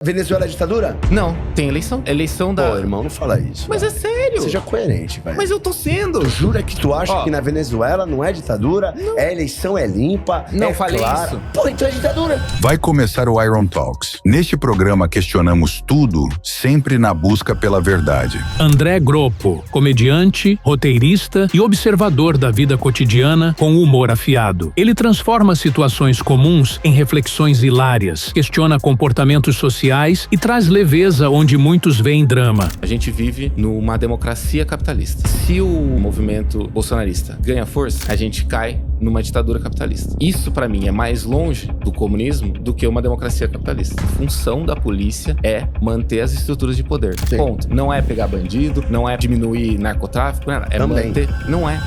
Venezuela é ditadura? Não, tem eleição. Eleição da... Pô, irmão, não fala isso. Mas velho. é sério. Seja coerente, velho. Mas eu tô sendo. Jura que tu acha Ó. que na Venezuela não é ditadura? Não. É eleição, é limpa, Não é falei clara. isso. Pô, então é ditadura. Vai começar o Iron Talks. Neste programa questionamos tudo, sempre na busca pela verdade. André Groppo, comediante, roteirista e observador da vida cotidiana com humor afiado. Ele transforma situações comuns em reflexões hilárias, questiona comportamentos sociais e traz leveza onde muitos veem drama. A gente vive numa democracia capitalista. Se o movimento bolsonarista ganha força, a gente cai numa ditadura capitalista. Isso, pra mim, é mais longe do comunismo do que uma democracia capitalista. A função da polícia é manter as estruturas de poder. Sim. Ponto. Não é pegar bandido, não é diminuir narcotráfico, não é, é Também. manter. Não é.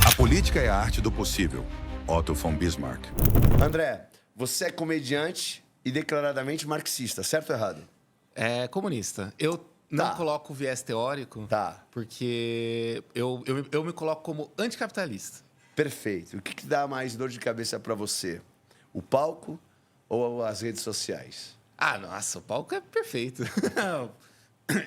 A política é a arte do possível. Otto von Bismarck. André, você é comediante e declaradamente marxista, certo ou errado? É comunista. Eu não Tá. coloco viés teórico Tá. porque eu me coloco como anticapitalista. Perfeito. O que dá mais dor de cabeça pra você? O palco ou as redes sociais? Ah, nossa, o palco é perfeito.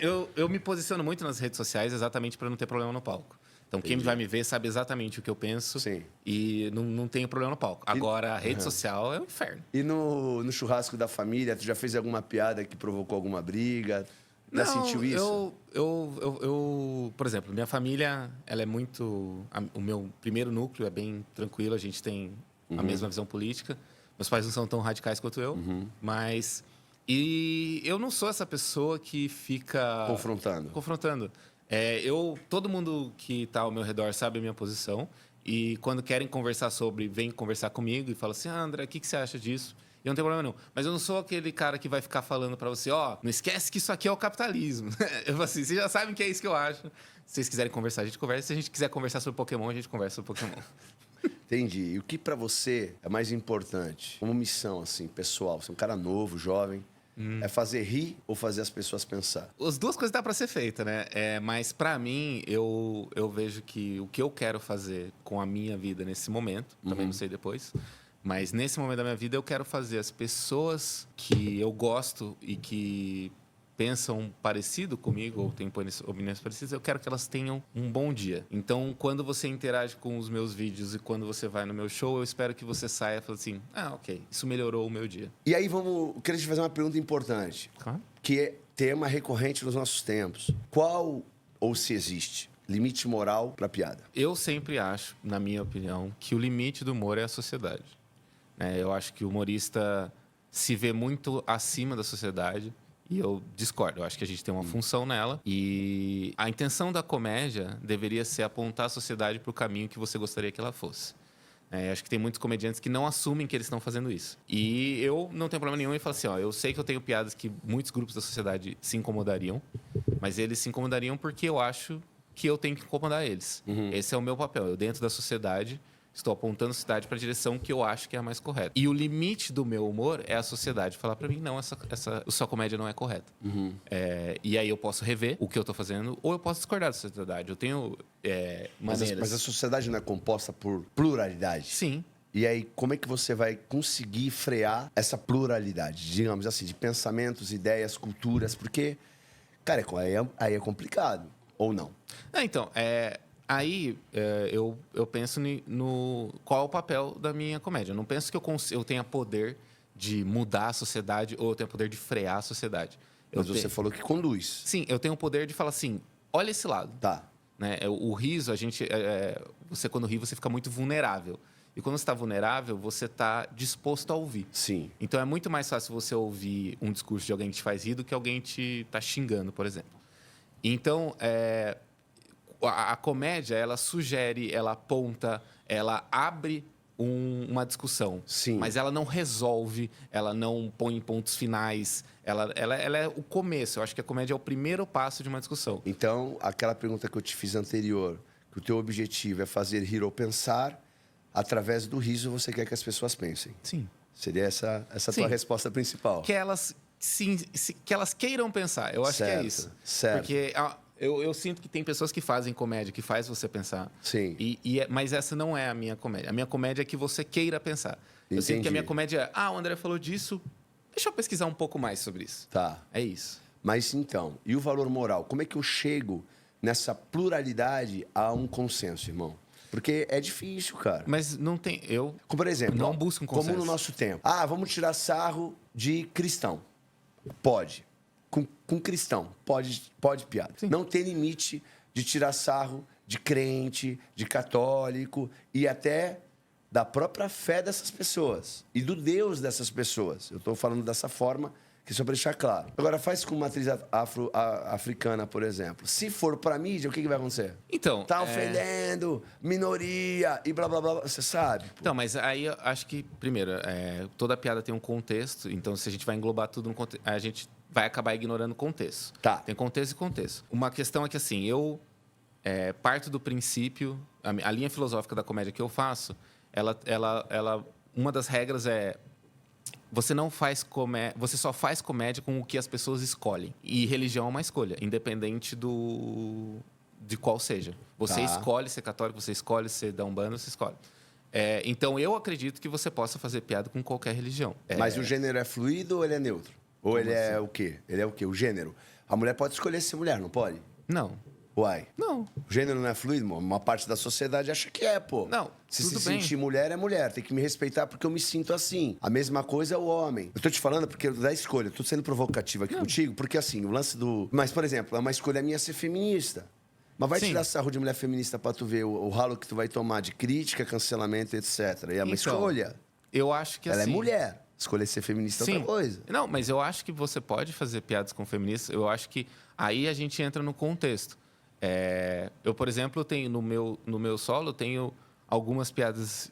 eu me posiciono muito nas redes sociais exatamente para não ter problema no palco. Então, quem vai me ver sabe exatamente o que eu penso. Sim. E não tenho problema no palco. Agora, a rede social é um inferno. E no churrasco da família, tu já fez alguma piada que provocou alguma briga? Já sentiu isso? Por exemplo, minha família, ela é muito... O meu primeiro núcleo é bem tranquilo, a gente tem a mesma visão política. Meus pais não são tão radicais quanto eu, mas... E eu não sou essa pessoa que fica... Confrontando. Todo mundo que está ao meu redor sabe a minha posição. E quando querem conversar vem conversar comigo e fala assim, André, o que você acha disso? E não tem problema não. Mas eu não sou aquele cara que vai ficar falando para você, não esquece que isso aqui é o capitalismo. Eu falo assim, vocês já sabem que é isso que eu acho. Se vocês quiserem conversar, a gente conversa. Se a gente quiser conversar sobre Pokémon, a gente conversa sobre Pokémon. Entendi. E o que pra você é mais importante, como missão, assim, pessoal? Você é um cara novo, jovem. É fazer rir ou fazer as pessoas pensar? As duas coisas dá para ser feita, né? Mas para mim, eu vejo que o que eu quero fazer com a minha vida nesse momento, também não sei depois, mas nesse momento da minha vida eu quero fazer as pessoas que eu gosto e que pensam parecido comigo ou têm opiniões parecidas, eu quero que elas tenham um bom dia. Então, quando você interage com os meus vídeos e quando você vai no meu show, eu espero que você saia e fale assim, ok, isso melhorou o meu dia. E aí, queria te fazer uma pergunta importante, Claro. que é tema recorrente nos nossos tempos. Qual, ou se existe, limite moral pra piada? Eu sempre acho, na minha opinião, que o limite do humor é a sociedade. Eu acho que o humorista se vê muito acima da sociedade e eu discordo. Eu acho que a gente tem uma função nela e a intenção da comédia deveria ser apontar a sociedade para o caminho que você gostaria que ela fosse. Acho que tem muitos comediantes que não assumem que eles estão fazendo isso. E eu não tenho problema nenhum em falar assim, eu sei que eu tenho piadas que muitos grupos da sociedade se incomodariam, mas eles se incomodariam porque eu acho que eu tenho que incomodar eles. Esse é o meu papel. Eu, dentro da sociedade, estou apontando a sociedade para a direção que eu acho que é a mais correta. E o limite do meu humor é a sociedade falar para mim, não, essa sua comédia não é correta. E aí eu posso rever o que eu estou fazendo ou eu posso discordar da sociedade. Eu tenho maneiras... Mas a sociedade não é composta por pluralidade? Sim. E aí, como é que você vai conseguir frear essa pluralidade, digamos assim, de pensamentos, ideias, culturas? Porque, cara, aí é complicado, ou não? Então, aí eu penso no qual é o papel da minha comédia. Eu não penso que eu tenha poder de mudar a sociedade ou eu tenha poder de frear a sociedade. Mas você falou que conduz. Sim, eu tenho o poder de falar assim, olha esse lado. Tá. O riso, você quando ri, você fica muito vulnerável. E quando você está vulnerável, você está disposto a ouvir. Sim. Então é muito mais fácil você ouvir um discurso de alguém que te faz rir do que alguém te tá xingando, por exemplo. Então, a comédia, ela sugere, ela aponta, ela abre uma discussão. Sim. Mas ela não resolve, ela não põe pontos finais. Ela é o começo. Eu acho que a comédia é o primeiro passo de uma discussão. Então, aquela pergunta que eu te fiz anterior, que o teu objetivo é fazer rir ou pensar, através do riso você quer que as pessoas pensem. Sim. Seria essa Sim. tua resposta principal. Que elas queiram pensar. Eu acho que é isso. Certo. Porque eu sinto que tem pessoas que fazem comédia, que faz você pensar. Sim. Mas essa não é a minha comédia. A minha comédia é que você queira pensar. Eu sinto que a minha comédia é, o André falou disso, deixa eu pesquisar um pouco mais sobre isso. Tá. É isso. Mas então, e o valor moral? Como é que eu chego nessa pluralidade a um consenso, irmão? Porque é difícil, cara. Mas não tem... Como, por exemplo, não busco um consenso. Como no nosso tempo. Vamos tirar sarro de cristão. Pode. Com cristão. Pode piada. Sim. Não tem limite de tirar sarro de crente, de católico e até da própria fé dessas pessoas e do Deus dessas pessoas. Eu estou falando dessa forma, que só para deixar claro. Agora, faz com uma atriz africana, por exemplo. Se for para mídia, o que vai acontecer? Então... Tá ofendendo, minoria e blá, blá, blá. Você sabe? Pô. Então, mas aí eu acho que, primeiro, toda piada tem um contexto. Então, se a gente vai englobar tudo no contexto, a gente vai acabar ignorando o contexto. Tá. Tem contexto e contexto. Uma questão é que, assim, eu parto do princípio... A linha filosófica da comédia que eu faço, uma das regras é... Você só faz comédia com o que as pessoas escolhem. E religião é uma escolha, independente de qual seja. Você escolhe ser católico, você escolhe ser da Umbanda, você escolhe. Então, eu acredito que você possa fazer piada com qualquer religião. Mas o gênero é fluido ou ele é neutro? Ou ele é o quê? Ele é o quê? O gênero. A mulher pode escolher ser mulher, não pode? Não. Uai. Não. O gênero não é fluido, mano? Uma parte da sociedade acha que é, pô. Não, Se tudo se bem. sentir mulher, é mulher. Tem que me respeitar porque eu me sinto assim. A mesma coisa é o homem. Eu tô te falando porque da escolha. Eu tô sendo provocativo aqui contigo, porque assim, o lance do... Mas, por exemplo, é uma escolha minha ser feminista. Mas vai Sim. tirar sarro de mulher feminista pra tu ver o ralo que tu vai tomar de crítica, cancelamento, etc. E é uma Então, escolha. Eu acho que Ela assim... é mulher. Escolher ser feminista é outra coisa. Não, mas eu acho que você pode fazer piadas com feministas. Eu acho que aí a gente entra no contexto. Eu, por exemplo, tenho no meu solo, tenho algumas piadas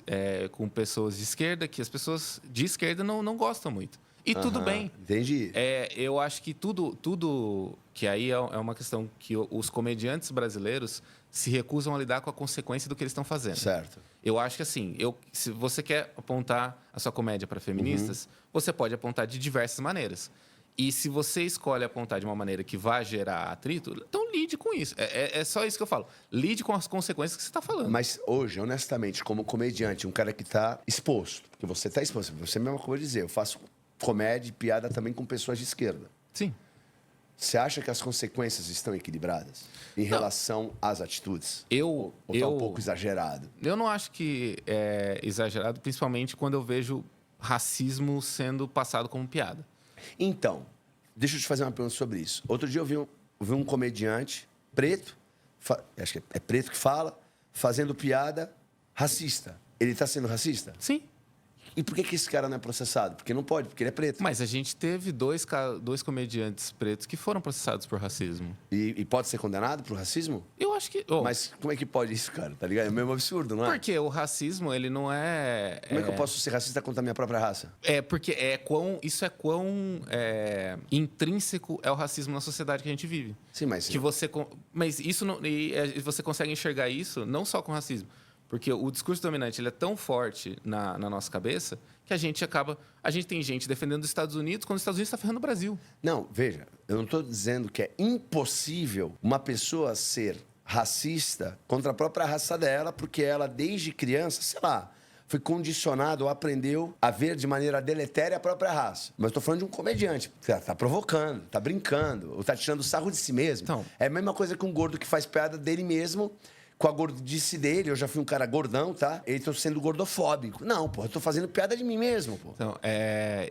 com pessoas de esquerda que as pessoas de esquerda não gostam muito. E tudo bem. Entendi. Eu acho que tudo que aí é uma questão que os comediantes brasileiros se recusam a lidar com a consequência do que eles estão fazendo. Certo. Eu acho que assim, se você quer apontar a sua comédia para feministas, você pode apontar de diversas maneiras. E se você escolhe apontar de uma maneira que vai gerar atrito, então lide com isso. É só isso que eu falo. Lide com as consequências que você está falando. Mas hoje, honestamente, como comediante, um cara que está exposto, porque você está exposto, você mesmo acabou de dizer, eu faço comédia e piada também com pessoas de esquerda. Sim. Você acha que as consequências estão equilibradas em relação às atitudes? Ou tá um pouco exagerado? Eu não acho que é exagerado, principalmente quando eu vejo racismo sendo passado como piada. Então, deixa eu te fazer uma pergunta sobre isso. Outro dia eu vi um comediante preto, acho que é preto que fala, fazendo piada racista. Ele está sendo racista? Sim. E por que esse cara não é processado? Porque não pode, porque ele é preto. Mas a gente teve dois comediantes pretos que foram processados por racismo. E pode ser condenado por racismo? Eu acho que... Mas como é que pode isso, cara? Tá ligado? É meio absurdo, não é? Porque o racismo, ele não é... Como é que eu posso ser racista contra a minha própria raça? Porque isso é quão intrínseco é o racismo na sociedade que a gente vive. Sim, mas... Mas isso não, você consegue enxergar isso não só com racismo. Porque o discurso dominante ele é tão forte na nossa cabeça que a gente tem gente defendendo os Estados Unidos quando os Estados Unidos está ferrando o Brasil. Não, veja, eu não estou dizendo que é impossível uma pessoa ser racista contra a própria raça dela, porque ela, desde criança, sei lá, foi condicionado ou aprendeu a ver de maneira deletéria a própria raça. Mas estou falando de um comediante que tá provocando, tá brincando, ou tá tirando sarro de si mesmo. Então, é a mesma coisa que um gordo que faz piada dele mesmo, com a gordice dele. Eu já fui um cara gordão, tá? Ele tô sendo gordofóbico. Não, pô, eu tô fazendo piada de mim mesmo, pô. Então,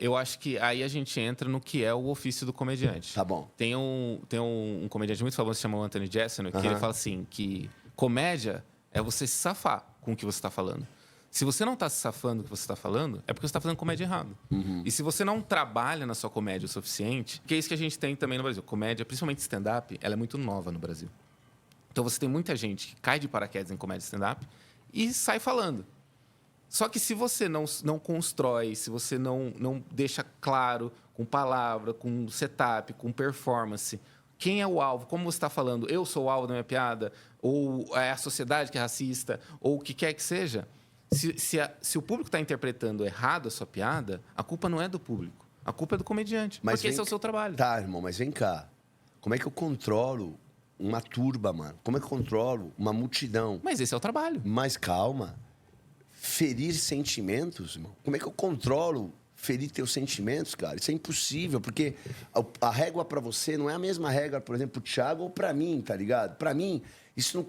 eu acho que aí a gente entra no que é o ofício do comediante. Tá bom. Tem um comediante muito famoso que se chama Anthony Jeselnik, que ele fala assim, que comédia é você se safar com o que você está falando. Se você não está se safando do que você está falando, é porque você está fazendo comédia errado. E se você não trabalha na sua comédia o suficiente, que é isso que a gente tem também no Brasil. Comédia, principalmente stand-up, ela é muito nova no Brasil. Então, você tem muita gente que cai de paraquedas em comédia stand-up e sai falando. Só que se você não constrói, se você não deixa claro, com palavra, com setup, com performance, quem é o alvo, como você está falando, eu sou o alvo da minha piada, ou é a sociedade que é racista, ou o que quer que seja, se o público está interpretando errado a sua piada, a culpa não é do público, a culpa é do comediante, porque esse é o seu trabalho. Tá, irmão, mas vem cá. Como é que eu controlo uma turba, mano? Como é que eu controlo uma multidão? Mas esse é o trabalho. Mas calma. Ferir sentimentos, irmão. Como é que eu controlo ferir teus sentimentos, cara? Isso é impossível, porque a régua pra você não é a mesma régua, por exemplo, pro Thiago ou pra mim, tá ligado? Pra mim, isso não...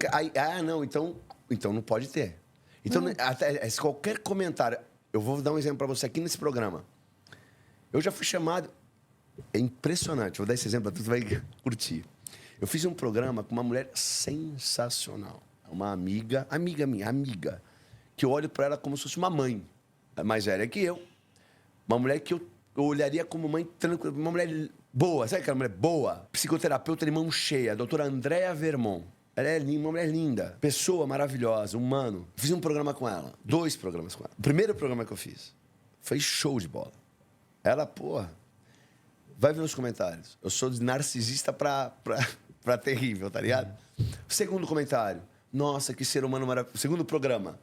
não, então não pode ter. Então, até qualquer comentário... Eu vou dar um exemplo pra você aqui nesse programa. Eu já fui chamado... É impressionante. Vou dar esse exemplo, tu vai curtir. Eu fiz um programa com uma mulher sensacional. Uma amiga minha, que eu olho pra ela como se fosse uma mãe. Mais velha que eu. Uma mulher que eu olharia como mãe tranquila. Uma mulher boa. Sabe aquela mulher boa? Psicoterapeuta de mão cheia. A doutora Andréa Vermont. Ela é linda, uma mulher linda. Pessoa maravilhosa, humano. Fiz um programa com ela. 2 programas com ela. O primeiro programa que eu fiz foi show de bola. Ela, porra... Vai ver nos comentários. Eu sou de narcisista pra terrível, tá ligado? Segundo comentário. Nossa, que ser humano maravilhoso. Segundo programa.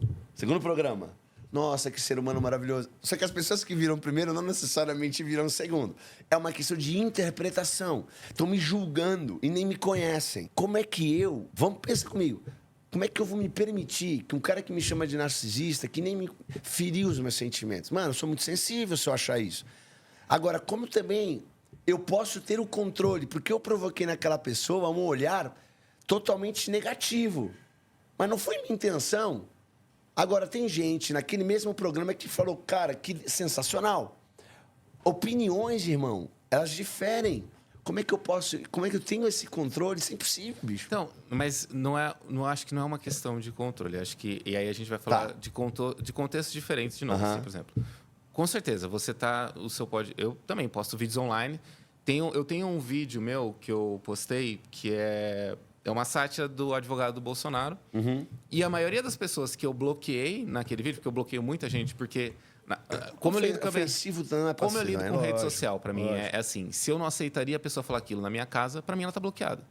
Nossa, que ser humano maravilhoso. Só que as pessoas que viram primeiro não necessariamente viram segundo. É uma questão de interpretação. Estão me julgando e nem me conhecem. Como é que eu... Vamos pensar comigo. Como é que eu vou me permitir que um cara que me chama de narcisista, que nem me feriu os meus sentimentos? Mano, eu sou muito sensível se eu achar isso. Agora, como também... Eu posso ter o controle, porque eu provoquei naquela pessoa um olhar totalmente negativo. Mas não foi minha intenção. Agora, tem gente naquele mesmo programa que falou, cara, que sensacional. Opiniões, irmão, elas diferem. Como é que eu tenho esse controle? Isso é impossível, bicho. Então, mas acho que não é uma questão de controle. Acho que... E aí a gente vai falar de contextos diferentes de novo, assim, por exemplo. Com certeza, você tá... Eu também posto vídeos online. Eu tenho um vídeo meu que eu postei que é uma sátira do advogado do Bolsonaro. E a maioria das pessoas que eu bloqueei naquele vídeo, porque eu bloqueio muita gente, porque... Como eu lido com rede social, para mim, é assim. Se eu não aceitaria a pessoa falar aquilo na minha casa, para mim ela tá bloqueada.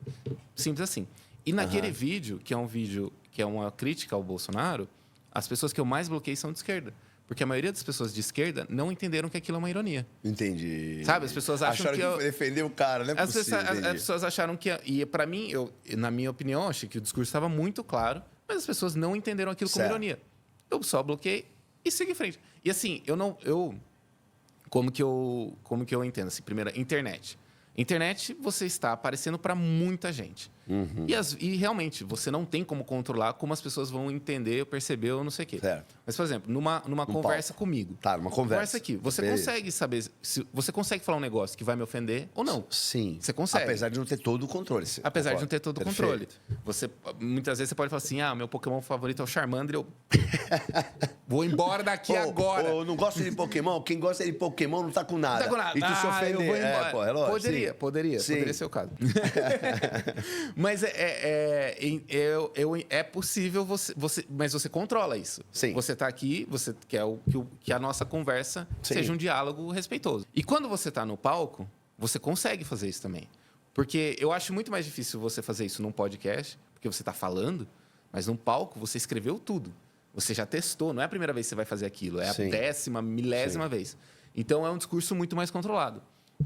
Simples assim. E naquele vídeo, que é um vídeo que é uma crítica ao Bolsonaro, as pessoas que eu mais bloqueei são de esquerda. Porque a maioria das pessoas de esquerda não entenderam que aquilo é uma ironia. Entendi. Sabe? As pessoas acham que defender o cara, né? As pessoas acharam que... E para mim, na minha opinião, achei que o discurso estava muito claro, mas as pessoas não entenderam aquilo como ironia. Eu só bloqueei e segui em frente. E assim, como que eu entendo? Assim, primeiro, internet. Internet, você está aparecendo para muita gente. E realmente, você não tem como controlar como as pessoas vão entender, perceber ou não sei o quê. Certo. Mas, por exemplo, numa conversa comigo. Tá, numa conversa. Aqui. Você consegue saber... Você consegue falar um negócio que vai me ofender ou não? Sim. Você consegue. Apesar de não ter todo o controle. Apesar de não ter todo o controle. Muitas vezes você pode falar assim, meu Pokémon favorito é o Charmander, eu vou embora daqui agora. Eu não gosto de Pokémon. Quem gosta de Pokémon não tá com nada. Não tá com nada. E tu se ofender. Eu vou embora. É lógico. Poderia ser o caso. Mas é possível mas você controla isso. Sim. Você tá aqui, você quer que a nossa conversa seja um diálogo respeitoso. E quando você tá no palco, você consegue fazer isso também. Porque eu acho muito mais difícil você fazer isso num podcast, porque você tá falando, mas num palco você escreveu tudo. Você já testou, não é a primeira vez que você vai fazer aquilo, é a 10ª, milésima vez. Então é um discurso muito mais controlado.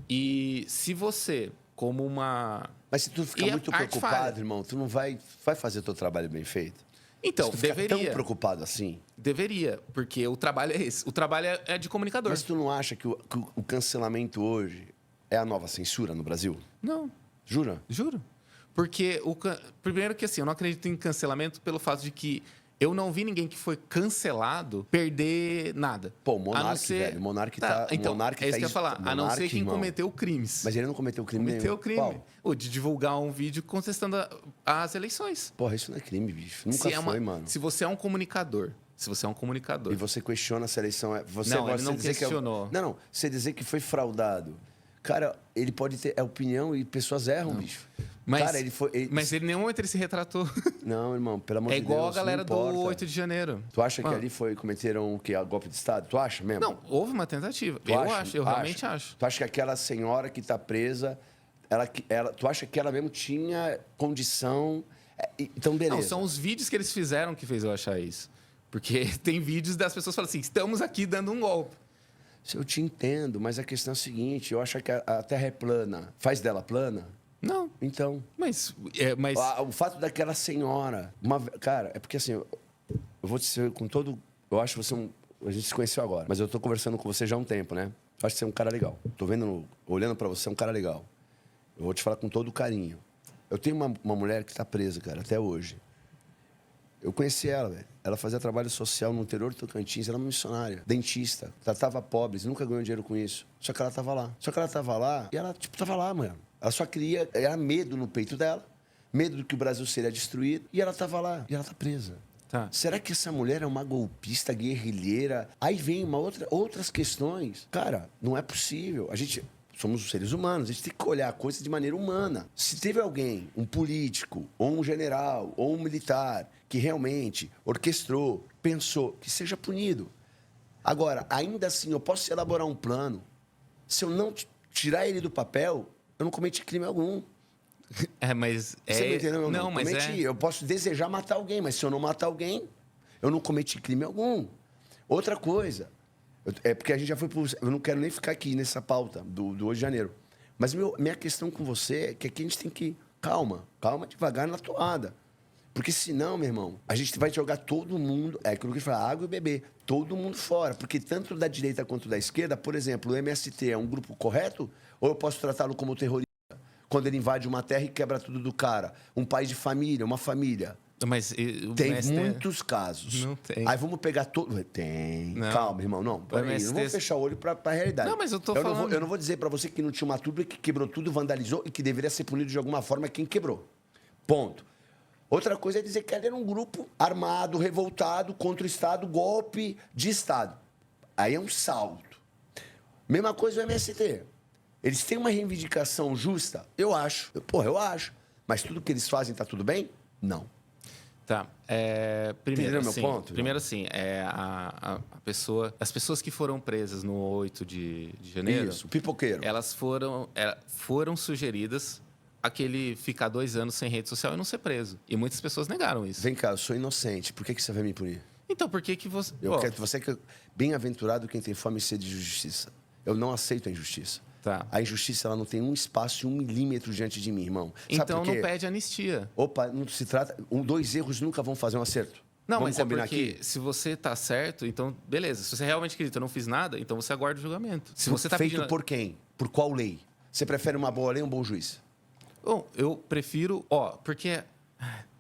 E se você, como uma... Mas se tu ficar muito preocupado, irmão, tu não vai fazer teu trabalho bem feito? Então, se tu ficar deveria. tão preocupado assim? Deveria, porque o trabalho é esse. O trabalho é de comunicador. Mas tu não acha que o cancelamento hoje é a nova censura no Brasil? Não. Jura? Juro. Porque, primeiro que assim, eu não acredito em cancelamento pelo fato de que eu não vi ninguém que foi cancelado perder nada. Pô, o Monark, velho. O Monark tá... Então, Monark é isso que eu ia falar. A não ser quem irmão. cometeu crimes. Mas ele não cometeu crime nenhum. Cometeu crime. Qual? O de divulgar um vídeo contestando as eleições. Porra, isso não é crime, bicho. Nunca foi, mano. Se você é um comunicador... E você questiona se a eleição é... Ele não questionou. Não. Você dizer que foi fraudado... Cara, ele pode ter opinião e pessoas erram, bicho. Mas, cara, mas ele em nenhum momento ele se retratou. Não, irmão, pelo amor de Deus. É igual a galera do 8 de janeiro. Tu acha que ali cometeram o quê? A golpe de Estado? Tu acha mesmo? Não, houve uma tentativa. Eu realmente acho. Tu acha que aquela senhora que tá presa, tu acha que ela mesmo tinha condição... Então, beleza. Não, são os vídeos que eles fizeram que fez eu achar isso. Porque tem vídeos das pessoas falando assim, estamos aqui dando um golpe. Eu te entendo, mas a questão é a seguinte, eu acho que a Terra é plana. Faz dela plana? Não. Então, Mas o fato daquela senhora... Cara, é porque assim, eu vou te dizer com todo... Eu acho você a gente se conheceu agora, mas eu tô conversando com você já há um tempo, né? Eu acho que você é um cara legal. Tô vendo, olhando pra você, é um cara legal. Eu vou te falar com todo carinho. Eu tenho uma mulher que tá presa, cara, até hoje. Eu conheci ela, velho. Ela fazia trabalho social no interior do Tocantins, era uma missionária, dentista, tratava pobres, nunca ganhou dinheiro com isso. Só que ela tava lá. E ela, tipo, tava lá, mano. Ela só queria... Era medo no peito dela, medo do que o Brasil seria destruído. E ela tava lá. E ela tá presa. Tá. Será que essa mulher é uma golpista, guerrilheira? Aí vem outras questões. Cara, não é possível. Somos seres humanos, a gente tem que olhar a coisa de maneira humana. Se teve alguém, um político, ou um general, ou um militar, que realmente orquestrou, pensou, que seja punido. Agora, ainda assim, eu posso elaborar um plano. Se eu não tirar ele do papel, eu não cometi crime algum. Mas Você não entendeu? Não, mas cometi. Eu posso desejar matar alguém, mas se eu não matar alguém, eu não cometi crime algum. Outra coisa, é porque a gente já foi por... Eu não quero nem ficar aqui nessa pauta do 8 de janeiro. Mas minha questão com você é que aqui a gente tem que... Calma, devagar na toada. Porque senão, meu irmão, a gente vai jogar todo mundo... É aquilo que fala, água e bebê. Todo mundo fora. Porque tanto da direita quanto da esquerda, por exemplo, o MST é um grupo correto? Ou eu posso tratá-lo como terrorista? Quando ele invade uma terra e quebra tudo do cara. Um pai de família, uma família. Mas tem muitos casos. Não tem. Aí vamos pegar todo... Tem. Não. Calma, irmão. Não, peraí. Não vou fechar o olho pra realidade. Não, mas eu tô falando... Eu não vou dizer pra você que não tinha uma turba que quebrou tudo, vandalizou e que deveria ser punido de alguma forma quem quebrou. Ponto. Outra coisa é dizer que ele era um grupo armado, revoltado contra o Estado, golpe de Estado. Aí é um salto. Mesma coisa o MST. Eles têm uma reivindicação justa? Eu acho. Eu acho. Mas tudo que eles fazem tá tudo bem? Não. Tá. Primeiro, Entendeu assim, meu ponto? primeiro, assim, a pessoa... As pessoas que foram presas no 8 de janeiro... Isso, pipoqueiro. Elas foram sugeridas a que ele ficar 2 anos sem rede social e não ser preso. E muitas pessoas negaram isso. Vem cá, eu sou inocente. Por que você vai me punir? Então, por que você... Você que é bem-aventurado quem tem fome e sede de justiça. Eu não aceito a injustiça. Tá. A injustiça ela não tem um espaço e 1 milímetro diante de mim, irmão. Sabe Então por quê? não pede anistia. Opa, não se trata... 2 erros nunca vão fazer um acerto. Não, Vamos mas é combinar porque aqui? se você tá certo, então beleza. Se você realmente acredita, eu não fiz nada, então você aguarda o julgamento. Se você tá Feito pedindo... por quem? Por qual lei? Você prefere uma boa lei ou um bom juiz? Bom, eu prefiro... porque...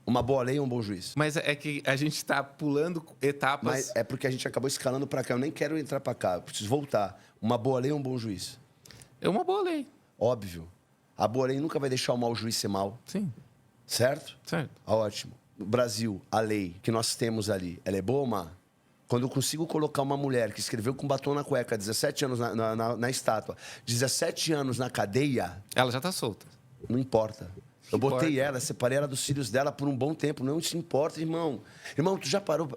Uma boa lei ou um bom juiz? Mas é que a gente tá pulando etapas... Mas é porque a gente acabou escalando para cá. Eu nem quero entrar para cá. Eu preciso voltar. Uma boa lei ou um bom juiz? É uma boa lei. Óbvio. A boa lei nunca vai deixar o mau juiz ser mau. Sim. Certo? Certo. Ótimo. No Brasil, a lei que nós temos ali, ela é boa ou má? Quando eu consigo colocar uma mulher que escreveu com batom na cueca, 17 anos na estátua, 17 anos na cadeia, Ela já tá solta. não importa. Eu botei importa. ela, separei ela dos filhos dela por um bom tempo. Não se importa, irmão. Irmão, tu já parou...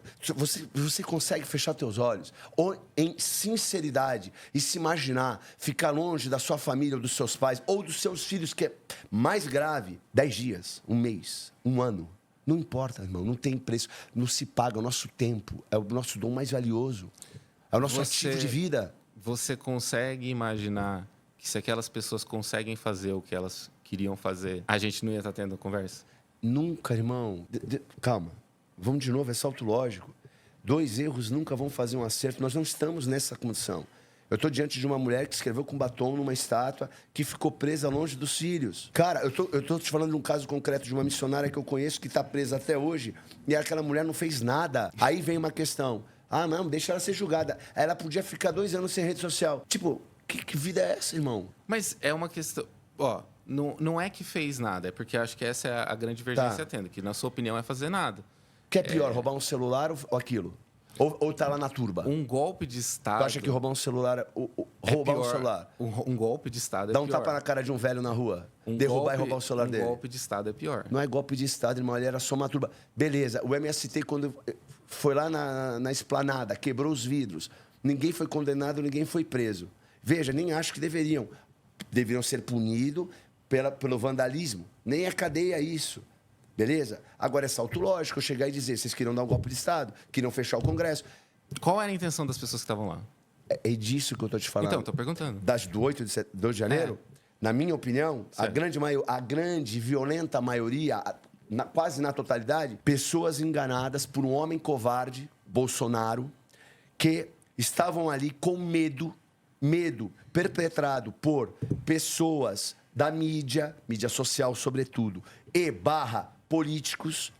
Você consegue fechar teus olhos? Ou, em sinceridade, e se imaginar ficar longe da sua família, ou dos seus pais, ou dos seus filhos, que é mais grave, 10 dias, 1 mês, 1 ano. Não importa, irmão. Não tem preço. Não se paga. O nosso tempo é o nosso dom mais valioso. É o nosso ativo de vida. Você consegue imaginar que se aquelas pessoas conseguem fazer o que elas queriam fazer, a gente não ia estar tendo conversa? Nunca, irmão. Calma. Vamos de novo, é salto lógico. 2 erros nunca vão fazer um acerto. Nós não estamos nessa condição. Eu estou diante de uma mulher que escreveu com batom numa estátua que ficou presa longe dos filhos. Cara, eu tô te falando de um caso concreto de uma missionária que eu conheço que está presa até hoje e aquela mulher não fez nada. Aí vem uma questão. Ah, não, deixa ela ser julgada. Ela podia ficar 2 anos sem rede social. Tipo, que vida é essa, irmão? Mas é uma questão... Não é que fez nada, é porque acho que essa é a grande divergência tendo, que na sua opinião é fazer nada. O que é pior, roubar um celular ou aquilo? Ou tá lá na turba? Um golpe de Estado... Tu acha que roubar um celular... roubar um celular... Um golpe de Estado é Dá pior. um tapa na cara de um velho na rua. Derrubar e roubar o celular dele. Um golpe de Estado é pior. Não é golpe de Estado, irmão. Ele era só uma turba. Beleza, o MST, quando foi lá na esplanada, quebrou os vidros. Ninguém foi condenado, ninguém foi preso. Veja, nem acho que deveriam. Deveriam ser punidos pelo vandalismo. Nem é cadeia isso. Beleza? Agora é salto lógico eu chegar e dizer, vocês queriam dar um golpe de Estado, queriam fechar o Congresso. Qual era a intenção das pessoas que estavam lá? É disso que eu tô te falando. Então, tô perguntando. Das do 8 de janeiro? na minha opinião, a Certo. grande violenta maioria, quase na totalidade, pessoas enganadas por um homem covarde, Bolsonaro, que estavam ali com medo perpetrado por pessoas da mídia social sobretudo, e políticos,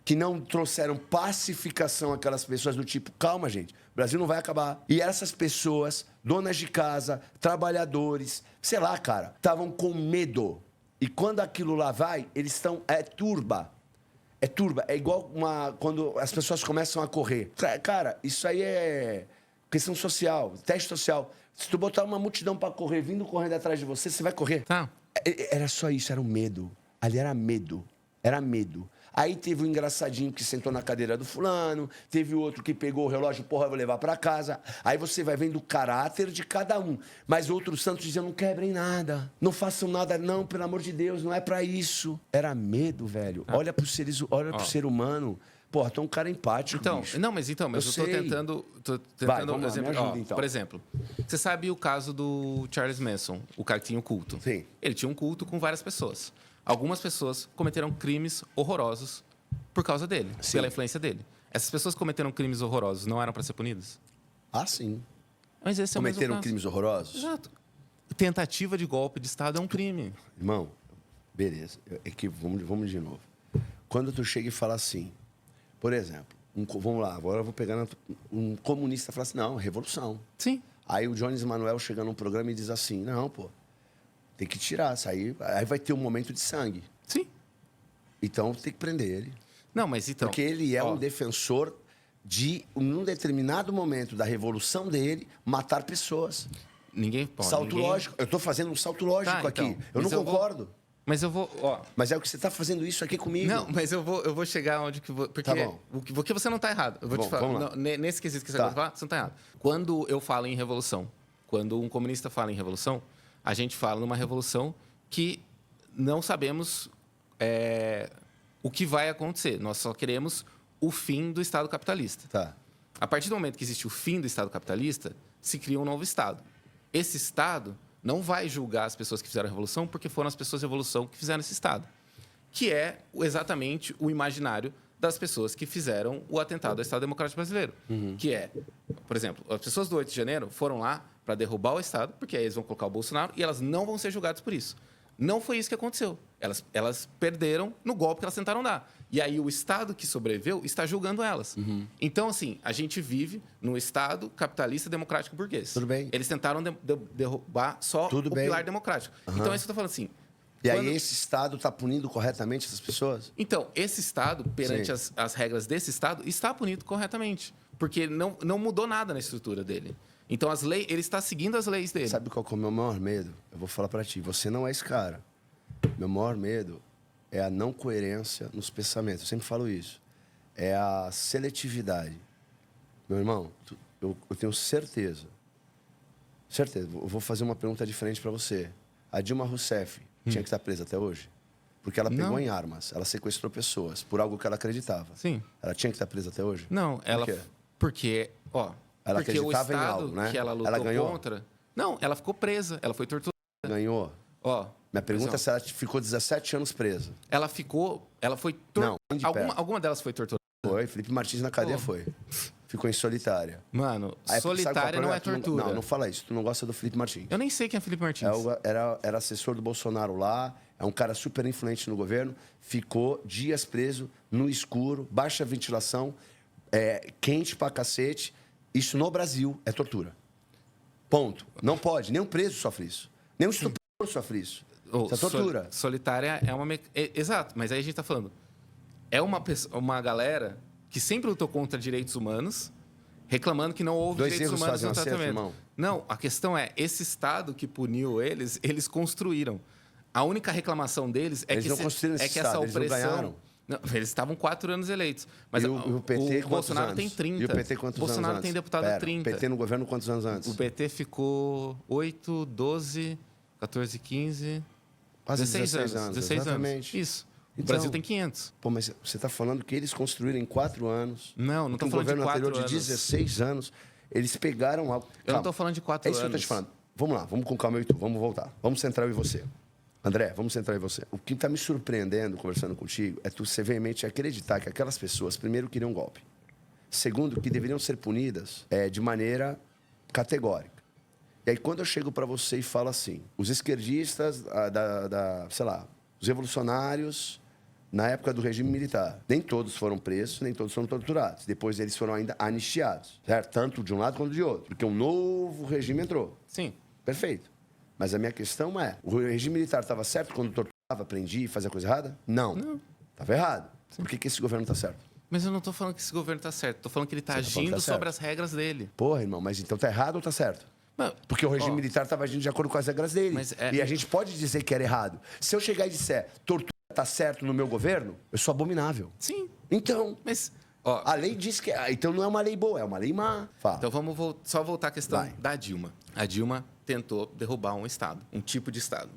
que não trouxeram pacificação àquelas pessoas do tipo, calma, gente, o Brasil não vai acabar. E essas pessoas, donas de casa, trabalhadores, sei lá, cara, estavam com medo. E quando aquilo lá vai, eles estão... É turba. É igual quando as pessoas começam a correr. Cara, isso aí é questão social, teste social. Se tu botar uma multidão para correr, vindo correndo atrás de você, você vai correr. Tá. Era só isso, era um medo. Ali era medo. Era medo. Aí teve um engraçadinho que sentou na cadeira do fulano, teve outro que pegou o relógio, porra, eu vou levar para casa. Aí você vai vendo o caráter de cada um. Mas outros santos diziam, não quebrem nada, não façam nada, não, pelo amor de Deus, não é para isso. Era medo, velho. Olha pro ser humano. Porra, tu é um cara empático, Então, bicho. mas eu tô sei. tentando Vai, vamos lá, exemplo, me ajuda, então. Por exemplo, você sabe o caso do Charles Manson, o cara que tinha um culto. Sim. Ele tinha um culto com várias pessoas. Algumas pessoas cometeram crimes horrorosos por causa dele, Sim. pela influência dele. Essas pessoas que cometeram crimes horrorosos não eram para ser punidas? Ah, sim. Mas esse é o mesmo Cometeram caso. crimes horrorosos? Exato. Tentativa de golpe de Estado é um crime. Irmão, beleza. Vamos de novo. Quando tu chega e fala assim, por exemplo, vamos lá, agora eu vou pegar um comunista e fala assim, não, revolução. Sim. Aí o Jones Manuel chega num programa e diz assim, não, pô, tem que tirar, aí vai ter um momento de sangue. Sim. Então tem que prender ele. Não, mas então... Porque ele é ó, um defensor de, num determinado momento da revolução dele, matar pessoas. Ninguém pode. Salto ninguém... lógico. Eu estou fazendo um salto lógico Tá, aqui. então, Eu não mas eu vou- concordo. Mas eu vou... Ó, Mas é o que você está fazendo isso aqui comigo. não, mas eu vou chegar onde que... Porque Tá bom. porque você não está errado. Eu vou te Bom, falar. vamos lá. Não, nesse quesito que você Tá. acabou de falar, você não está errado. Quando eu falo em revolução, quando um comunista fala em revolução, a gente fala numa revolução que não sabemos o que vai acontecer. Nós só queremos o fim do Estado capitalista. Tá. A partir do momento que existe o fim do Estado capitalista, se cria um novo Estado. Esse Estado não vai julgar as pessoas que fizeram a revolução porque foram as pessoas da revolução que fizeram esse Estado. Que é exatamente o imaginário das pessoas que fizeram o atentado ao Estado Democrático Brasileiro. Que é, por exemplo, as pessoas do 8 de janeiro foram lá para derrubar o Estado, porque aí eles vão colocar o Bolsonaro e elas não vão ser julgadas por isso. Não foi isso que aconteceu. Elas perderam no golpe que elas tentaram dar. E aí o Estado que sobreviveu está julgando elas. Então, assim, a gente vive num Estado capitalista democrático burguês. Tudo bem. Eles tentaram derrubar só Tudo o bem. pilar democrático. Então, é isso que eu tô falando assim. E quando- aí esse Estado está punindo corretamente essas pessoas? Então, esse Estado, perante Sim. as regras desse Estado, está punido corretamente. Porque não mudou nada na estrutura dele. Então, as leis, ele está seguindo as leis dele. Sabe qual que é o meu maior medo? Eu vou falar para ti. Você não é esse cara. Meu maior medo é a não coerência nos pensamentos. Eu sempre falo isso. É a seletividade. Meu irmão, eu tenho certeza. Certeza. Eu vou fazer uma pergunta diferente para você. A Dilma Rousseff tinha que estar presa até hoje? Porque ela pegou Não. em armas. Ela sequestrou pessoas por algo que ela acreditava. Sim. Ela tinha que estar presa até hoje? Não, ela... quê? Porque, Ela porque o acreditava em Estado algo, né? que ela lutou Ela ganhou? contra... Não, ela ficou presa. Ela foi torturada. Ganhou. Ó, Minha pergunta é Prisão. se ela ficou 17 anos presa. Ela foi torturada. Não, de pé. Alguma delas foi torturada. Foi. Felipe Martins na cadeia Pô. foi. Ficou em solitária. Mano, Aí, sabe qual é o solitária não problema? é tortura. Não fala isso. Tu não gosta do Felipe Martins. Eu nem sei quem é Felipe Martins. Era assessor do Bolsonaro lá. É um cara super influente no governo. Ficou dias preso, no escuro, baixa ventilação, quente pra cacete. Isso no Brasil é tortura. Ponto. Não pode. Nem um preso sofre isso. Nem um estuprador sofre isso. Isso é tortura. Solitária é uma... Exato, mas aí a gente tá falando... É uma galera que sempre lutou contra direitos humanos, reclamando que não houve Dois direitos erros humanos fazem no um acerto, tratamento. irmão. Não, a questão é, esse Estado que puniu eles construíram. A única reclamação deles é Eles que, não construíram esse é que essa Estado, eles não opressão... ganharam. Não, eles estavam 4 anos eleitos. Mas E o PT o quantos Bolsonaro anos? tem 30. E o PT quantos Bolsonaro anos antes? tem deputado Pera, 30. PT no governo quantos anos antes? O PT ficou 8, 12, 14, 15... Quase 16 anos. 16 exatamente. anos. Isso. O Então- Brasil tem 500. Pô, mas você está falando que eles construíram em 4 anos. Não Um tô falando de governo 4 anterior anos. de 16 anos. Eles pegaram algo. Eu não tô falando de 4 É isso que eu tô anos. te falando. Vamos lá, vamos com calma, eu e tu, vamos voltar. Vamos centrar eu e você. André, vamos centrar em você. O que está me surpreendendo conversando contigo é tu ser veemente acreditar que aquelas pessoas, primeiro, queriam um golpe. Segundo, que deveriam ser punidas de maneira categórica. E aí, quando eu chego para você e falo assim, os esquerdistas, sei lá, os revolucionários, na época do regime militar, nem todos foram presos, nem todos foram torturados. Depois eles foram ainda anistiados, certo? Tanto de um lado quanto de outro, porque um novo regime entrou. Sim. Perfeito. Mas a minha questão é, o regime militar estava certo quando torturava, prendia e fazia coisa errada? Não. Estava errado. Sim. Por que esse governo está certo? Mas eu não estou falando que esse governo está certo. Estou falando que ele está agindo sobre as regras dele. Porra, irmão, mas então tá errado ou tá certo? Porque o regime militar estava agindo de acordo com as regras dele. E a gente pode dizer que era errado. Se eu chegar e disser, tortura tá certo no meu governo, eu sou abominável. Sim. Então, mas a lei diz que... Então não é uma lei boa, é uma lei má. Fala. Então vamos só voltar à questão da Dilma. A Dilma tentou derrubar um Estado, um tipo de Estado.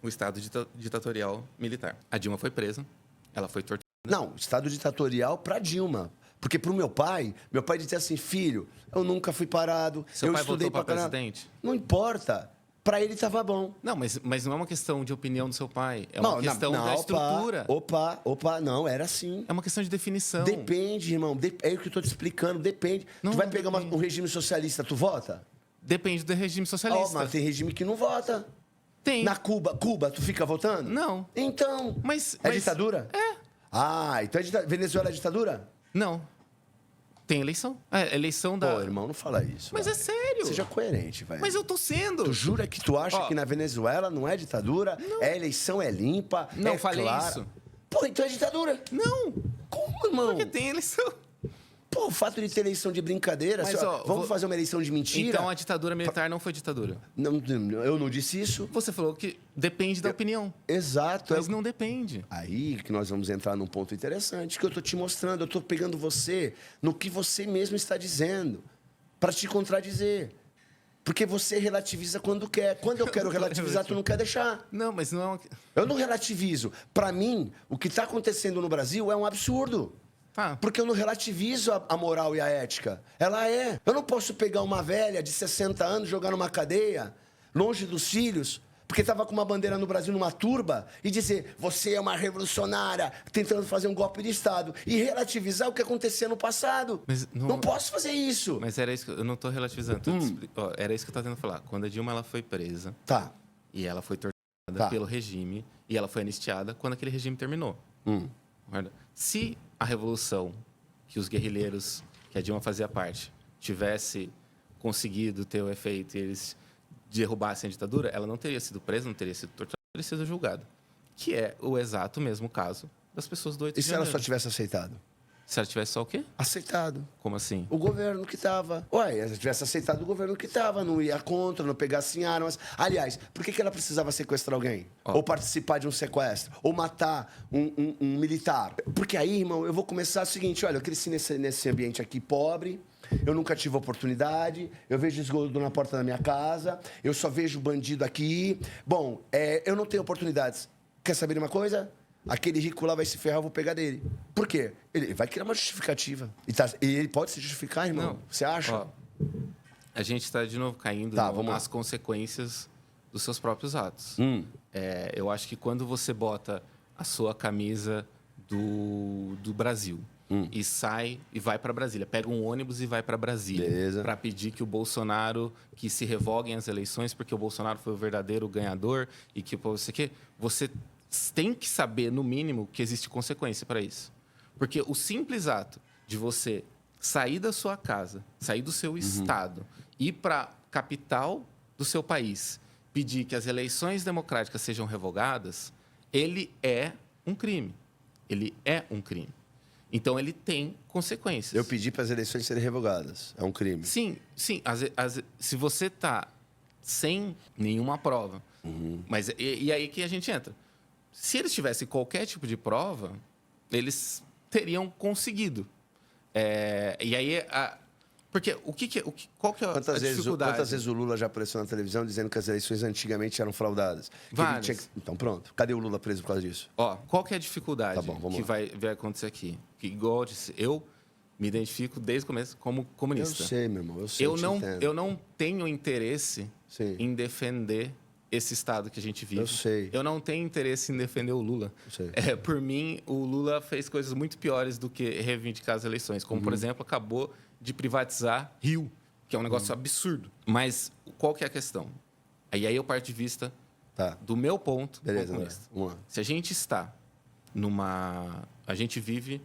O Estado ditatorial militar. A Dilma foi presa, ela foi torturada. Não, Estado ditatorial para Dilma. Porque pro meu pai dizia assim, filho, eu nunca fui parado, Seu eu pai estudei votou para presidente? Não importa. Para ele estava bom. Não, mas não é uma questão de opinião do seu pai. É uma questão da estrutura. Opa, não, era assim. É uma questão de definição. Depende, irmão. É o que eu estou te explicando, depende. Não, tu vai pegar um regime socialista, tu vota? Depende do regime socialista. Mas tem regime que não vota. Tem. Na Cuba, tu fica votando? Não. Então, mas ditadura? Então Venezuela é ditadura? Não. Tem eleição. É, eleição da... Pô, irmão, não fala isso. Mas é sério. Seja coerente, velho. Mas eu tô sendo. Tu jura que tu acha que na Venezuela não é ditadura? Não. É eleição, é limpa, não falei clara. isso. Pô, então é ditadura? Não. Como, irmão? Porque tem eleição. Pô, o fato de ter eleição de brincadeira... Mas, vamos fazer uma eleição de mentira? Então a ditadura militar não foi ditadura. Não, eu não disse isso. Você falou que depende da opinião. Exato. Mas não depende. Aí que nós vamos entrar num ponto interessante, que eu tô te mostrando, eu tô pegando você no que você mesmo está dizendo, para te contradizer. Porque você relativiza quando quer. Quando eu quero relativizar, tu não quer deixar. Não, mas não é uma... Eu não relativizo. Para mim, o que está acontecendo no Brasil é um absurdo. Porque eu não relativizo a moral e a ética. Ela é. Eu não posso pegar uma velha de 60 anos, jogar numa cadeia, longe dos filhos, porque estava com uma bandeira no Brasil numa turba, e dizer, você é uma revolucionária, tentando fazer um golpe de Estado, e relativizar o que acontecia no passado. Mas não posso fazer isso. Mas era isso que eu não estou relativizando. Era isso que eu estava tentando falar. Quando a Dilma ela foi presa, e ela foi torturada pelo regime, e ela foi anistiada quando aquele regime terminou. Se a revolução que os guerrilheiros, que a Dilma fazia parte, tivesse conseguido ter o efeito e eles derrubassem a ditadura, ela não teria sido presa, não teria sido torturada, teria sido julgada. Que é o exato mesmo caso das pessoas do 8 de janeiro. E se ela só tivesse aceitado? Se ela tivesse só o quê? Aceitado. Como assim? O governo que estava. Ué, se ela tivesse aceitado o governo que estava, não ia contra, não pegasse armas. Aliás, por que ela precisava sequestrar alguém? Ou participar de um sequestro? Ou matar um militar? Porque aí, irmão, eu vou começar o seguinte, olha, eu cresci nesse ambiente aqui pobre, eu nunca tive oportunidade, eu vejo esgoto na porta da minha casa, eu só vejo bandido aqui. Bom, eu não tenho oportunidades. Quer saber de uma coisa? Aquele rico lá vai se ferrar, eu vou pegar dele. Por quê? Ele vai criar uma justificativa. E ele pode se justificar, irmão? Não. Você acha? A gente está, de novo, caindo nas consequências dos seus próprios atos. Eu acho que quando você bota a sua camisa do Brasil e sai e vai para Brasília, pega um ônibus e vai para Brasília para pedir que o Bolsonaro, que se revoguem as eleições porque o Bolsonaro foi o verdadeiro ganhador e que você tem que saber, no mínimo, que existe consequência para isso. Porque o simples ato de você sair da sua casa, sair do seu estado, ir para a capital do seu país, pedir que as eleições democráticas sejam revogadas, ele é um crime. Ele é um crime. Então, ele tem consequências. Eu pedi para as eleições serem revogadas. É um crime. Sim. Se você está sem nenhuma prova, mas e aí que a gente entra. Se eles tivessem qualquer tipo de prova, eles teriam conseguido. E aí, porque qual que é a dificuldade? Quantas vezes o Lula já apareceu na televisão dizendo que as eleições antigamente eram fraudadas? Várias. Então, pronto. Cadê o Lula preso por causa disso? Qual que é a dificuldade que vai acontecer aqui? Que, igual eu disse, eu me identifico desde o começo como comunista. Eu sei, meu irmão. Eu sei, eu não tenho interesse Sim. em defender esse Estado que a gente vive. Eu sei. Eu não tenho interesse em defender o Lula. Eu sei. Por mim, o Lula fez coisas muito piores do que reivindicar as eleições. Como, por exemplo, acabou de privatizar Rio, que é um negócio absurdo. Mas qual que é a questão? E aí eu parto de vista Tá. do meu ponto como Beleza, André. comunista. Vamos lá. Se a gente está a gente vive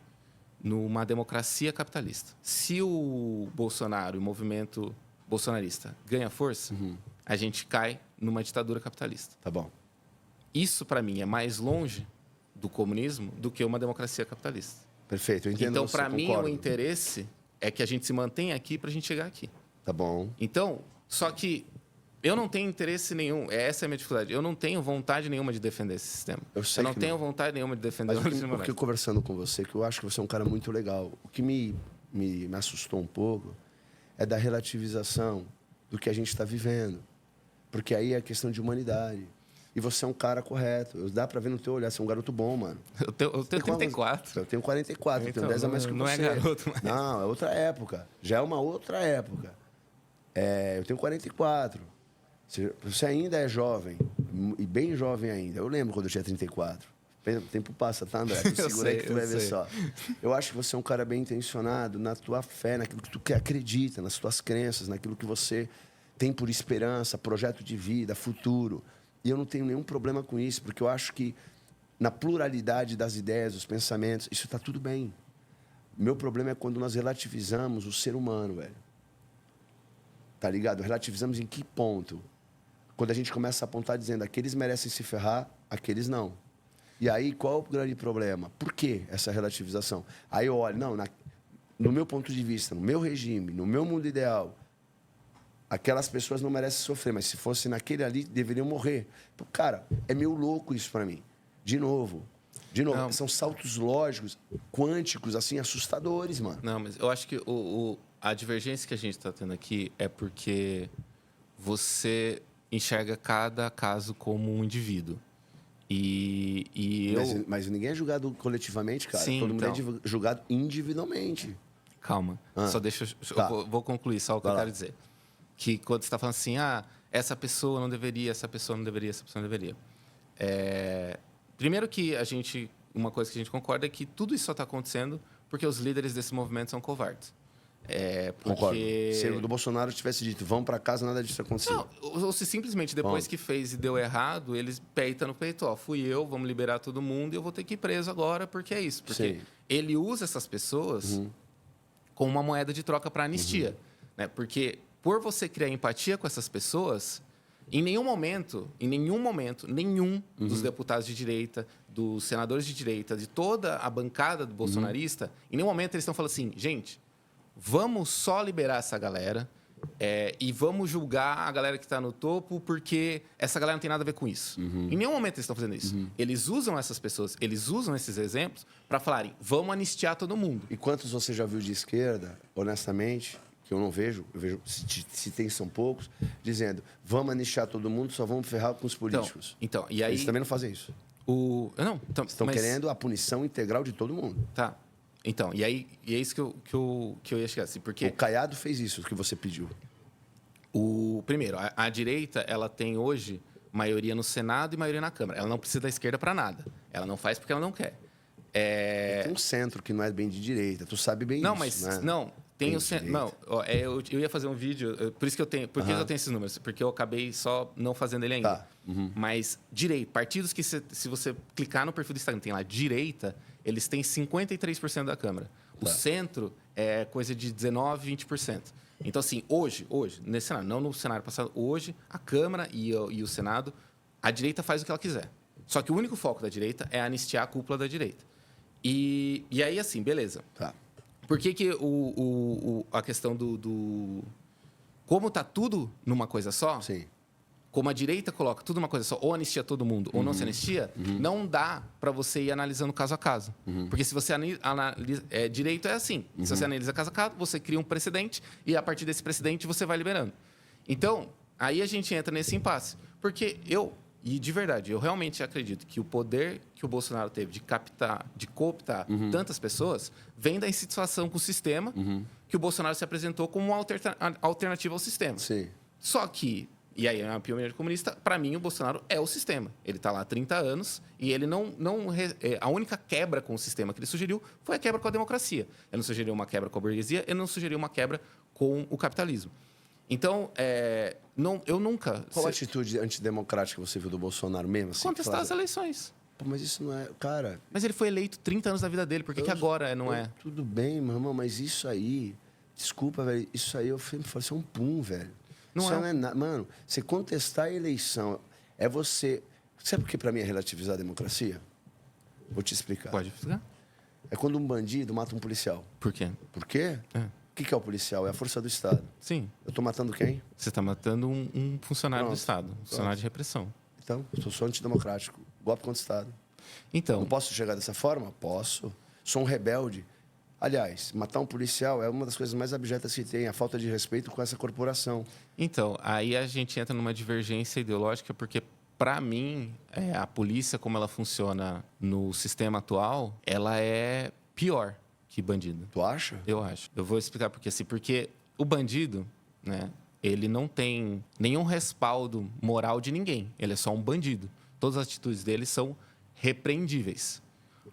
numa democracia capitalista. Se o Bolsonaro, o movimento bolsonarista, ganha força, a gente cai numa ditadura capitalista. Tá bom. Isso, para mim, é mais longe do comunismo do que uma democracia capitalista. Perfeito, eu entendo Então, você, para mim, o concordo. interesse é que a gente se mantenha aqui para a gente chegar aqui. Tá bom. Então, só que eu não tenho interesse nenhum, essa é a minha dificuldade, eu não tenho vontade nenhuma de defender esse sistema. Eu sei não que tenho não. vontade nenhuma de defender Mas o o que regime eu fiquei conversando com você, que eu acho que você é um cara muito legal. O que me assustou um pouco é da relativização do que a gente está vivendo. Porque aí é questão de humanidade. E você é um cara correto. Dá pra ver no teu olhar, você é um garoto bom, mano. Eu tenho Tem quantos? 34. Eu tenho 44, eu Então, tenho 10 a mais que não você. é garoto, mas... Não, é outra época. Já é uma outra época. Eu tenho 44. Você ainda é jovem, e bem jovem ainda. Eu lembro quando eu tinha 34. O tempo passa, tá, André? Tu segura aí que tu vai ver só. Eu acho que você é um cara bem intencionado na tua fé, naquilo que tu acredita, nas tuas crenças, naquilo que você tem por esperança, projeto de vida, futuro. E eu não tenho nenhum problema com isso, porque eu acho que na pluralidade das ideias, dos pensamentos, isso está tudo bem. Meu problema é quando nós relativizamos o ser humano, velho. Tá ligado? Relativizamos em que ponto? Quando a gente começa a apontar dizendo aqueles merecem se ferrar, aqueles não. E aí, qual é o grande problema? Por que essa relativização? Aí eu olho, não, no meu ponto de vista, no meu regime, no meu mundo ideal, aquelas pessoas não merecem sofrer, mas se fosse naquele ali, deveriam morrer. Pô, cara, é meio louco isso para mim. De novo, Não. são saltos lógicos, quânticos, assim, assustadores, mano. Não, mas eu acho que a divergência que a gente está tendo aqui é porque você enxerga cada caso como um indivíduo. E eu... Mas ninguém é julgado coletivamente, cara. Sim, Todo mundo então. é julgado individualmente. Calma, só deixa Tá. eu vou concluir só o que Vai eu lá. quero dizer. Que quando você está falando assim, essa pessoa não deveria, essa pessoa não deveria, essa pessoa não deveria. Primeiro que uma coisa que a gente concorda é que tudo isso só está acontecendo porque os líderes desse movimento são covardes. Concordo. Se o do Bolsonaro tivesse dito, vão para casa, nada disso acontecia. Não, ou se simplesmente depois que fez e deu errado, eles peitam no peito, fui eu, vamos liberar todo mundo e eu vou ter que ir preso agora porque é isso. Porque Sim. ele usa essas pessoas como uma moeda de troca para anistia. Né? Porque por você criar empatia com essas pessoas, em nenhum momento, nenhum dos deputados de direita, dos senadores de direita, de toda a bancada do bolsonarista, em nenhum momento eles estão falando assim, gente, vamos só liberar essa galera e vamos julgar a galera que está no topo porque essa galera não tem nada a ver com isso. Em nenhum momento eles estão fazendo isso. Eles usam essas pessoas, eles usam esses exemplos para falarem, vamos anistiar todo mundo. E quantos você já viu de esquerda, honestamente, que eu não vejo, se tem são poucos, dizendo, vamos anistiar todo mundo, só vamos ferrar com os políticos. Então, e aí... Eles também não fazem isso. Estão Querendo a punição integral de todo mundo. Tá. Então, e é isso que eu ia chegar. Assim, porque O Caiado fez isso que você pediu. primeiro, a direita ela tem hoje maioria no Senado e maioria na Câmara. Ela não precisa da esquerda para nada. Ela não faz porque ela não quer. Tem um centro que não é bem de direita. Tu sabe bem Não, isso, mas né? não. Tem o direita. Não, eu ia fazer um vídeo, por isso que eu tenho, por que eu tenho esses números? Porque eu acabei só não fazendo ele ainda. Tá. Mas direita, partidos que se você clicar no perfil do Instagram, tem lá direita, eles têm 53% da Câmara. O centro é coisa de 19, 20%. Então assim, hoje, nesse cenário, não no cenário passado, hoje a Câmara e o Senado, a direita faz o que ela quiser. Só que o único foco da direita é anistiar a cúpula da direita. E aí assim, beleza. Tá. Por que a questão como está tudo numa coisa só, Sim. como a direita coloca tudo numa coisa só, ou anistia todo mundo, ou não se anistia, não dá para você ir analisando caso a caso. Porque se você analisa... direito é assim. Se você analisa caso a caso, você cria um precedente e, a partir desse precedente, você vai liberando. Então, aí a gente entra nesse impasse. Porque e de verdade, eu realmente acredito que o poder que o Bolsonaro teve de cooptar tantas pessoas vem da insatisfação com o sistema que o Bolsonaro se apresentou como uma alternativa ao sistema. Sim. Só que, E aí, na opinião comunista, para mim, o Bolsonaro é o sistema. Ele está lá há 30 anos e ele a única quebra com o sistema que ele sugeriu foi a quebra com a democracia. Ele não sugeriu uma quebra com a burguesia, ele não sugeriu uma quebra com o capitalismo. Então, eu nunca... Qual a atitude antidemocrática você viu do Bolsonaro mesmo? Assim, contestar as eleições. Pô, mas isso não é... Cara... Mas ele foi eleito 30 anos da vida dele. Por que agora não é? Tudo bem, meu irmão, mas isso aí... Desculpa, velho. Isso aí eu sempre falo, isso é um pum, velho. Isso não é nada. Mano, você contestar a eleição é você... Sabe por que pra mim é relativizar a democracia? Vou te explicar. Pode explicar? É quando um bandido mata um policial. Por quê? Por quê? O que é o policial? É a força do Estado. Sim. Eu tô matando quem? Você está matando um funcionário do Estado. Um funcionário de repressão. Então, eu sou antidemocrático. Golpe contra o Estado. Então... Não posso chegar dessa forma? Posso. Sou um rebelde. Aliás, matar um policial é uma das coisas mais abjetas que tem, a falta de respeito com essa corporação. Então, aí a gente entra numa divergência ideológica, porque, para mim, a polícia, como ela funciona no sistema atual, ela é pior que bandido. Tu acha? Eu acho. Eu vou explicar por quê. Assim, porque o bandido, né, ele não tem nenhum respaldo moral de ninguém. Ele é só um bandido. Todas as atitudes dele são repreendíveis.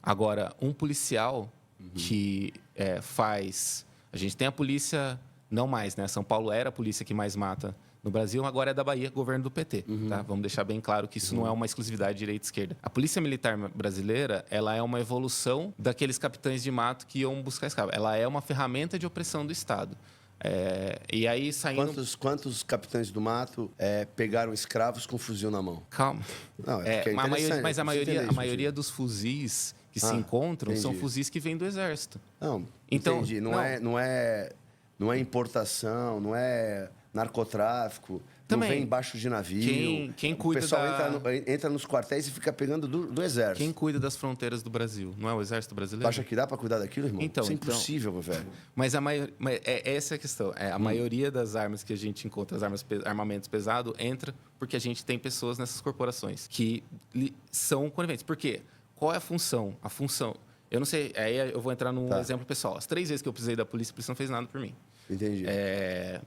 Agora, um policial que faz... A gente tem a polícia, não mais, né? São Paulo era a polícia que mais mata no Brasil, agora é da Bahia, governo do PT. Tá? Vamos deixar bem claro que isso não é uma exclusividade de direita e esquerda. A polícia militar brasileira, ela é uma evolução daqueles capitães de mato que iam buscar escravos. Ela é uma ferramenta de opressão do Estado. E aí saindo... Quantos capitães do mato pegaram escravos com fuzil na mão? Calma. Não, porque mas a maioria dos fuzis que se encontram são fuzis que vêm do Exército. Não, então, entendi. Não é importação, não é narcotráfico, também, não vem embaixo de navio. Quem cuida o pessoal entra nos quartéis e fica pegando do Exército. Quem cuida das fronteiras do Brasil? Não é o Exército Brasileiro? Acha que dá para cuidar daquilo, irmão? Então, isso é impossível, meu velho. Mas essa é a questão. A maioria das armas que a gente encontra, armamentos pesados, entra porque a gente tem pessoas nessas corporações que são coniventes. Por quê? Qual é a função? A função... Eu não sei, aí eu vou entrar num exemplo pessoal. As 3 vezes que eu precisei da polícia, a polícia não fez nada por mim. Entendi.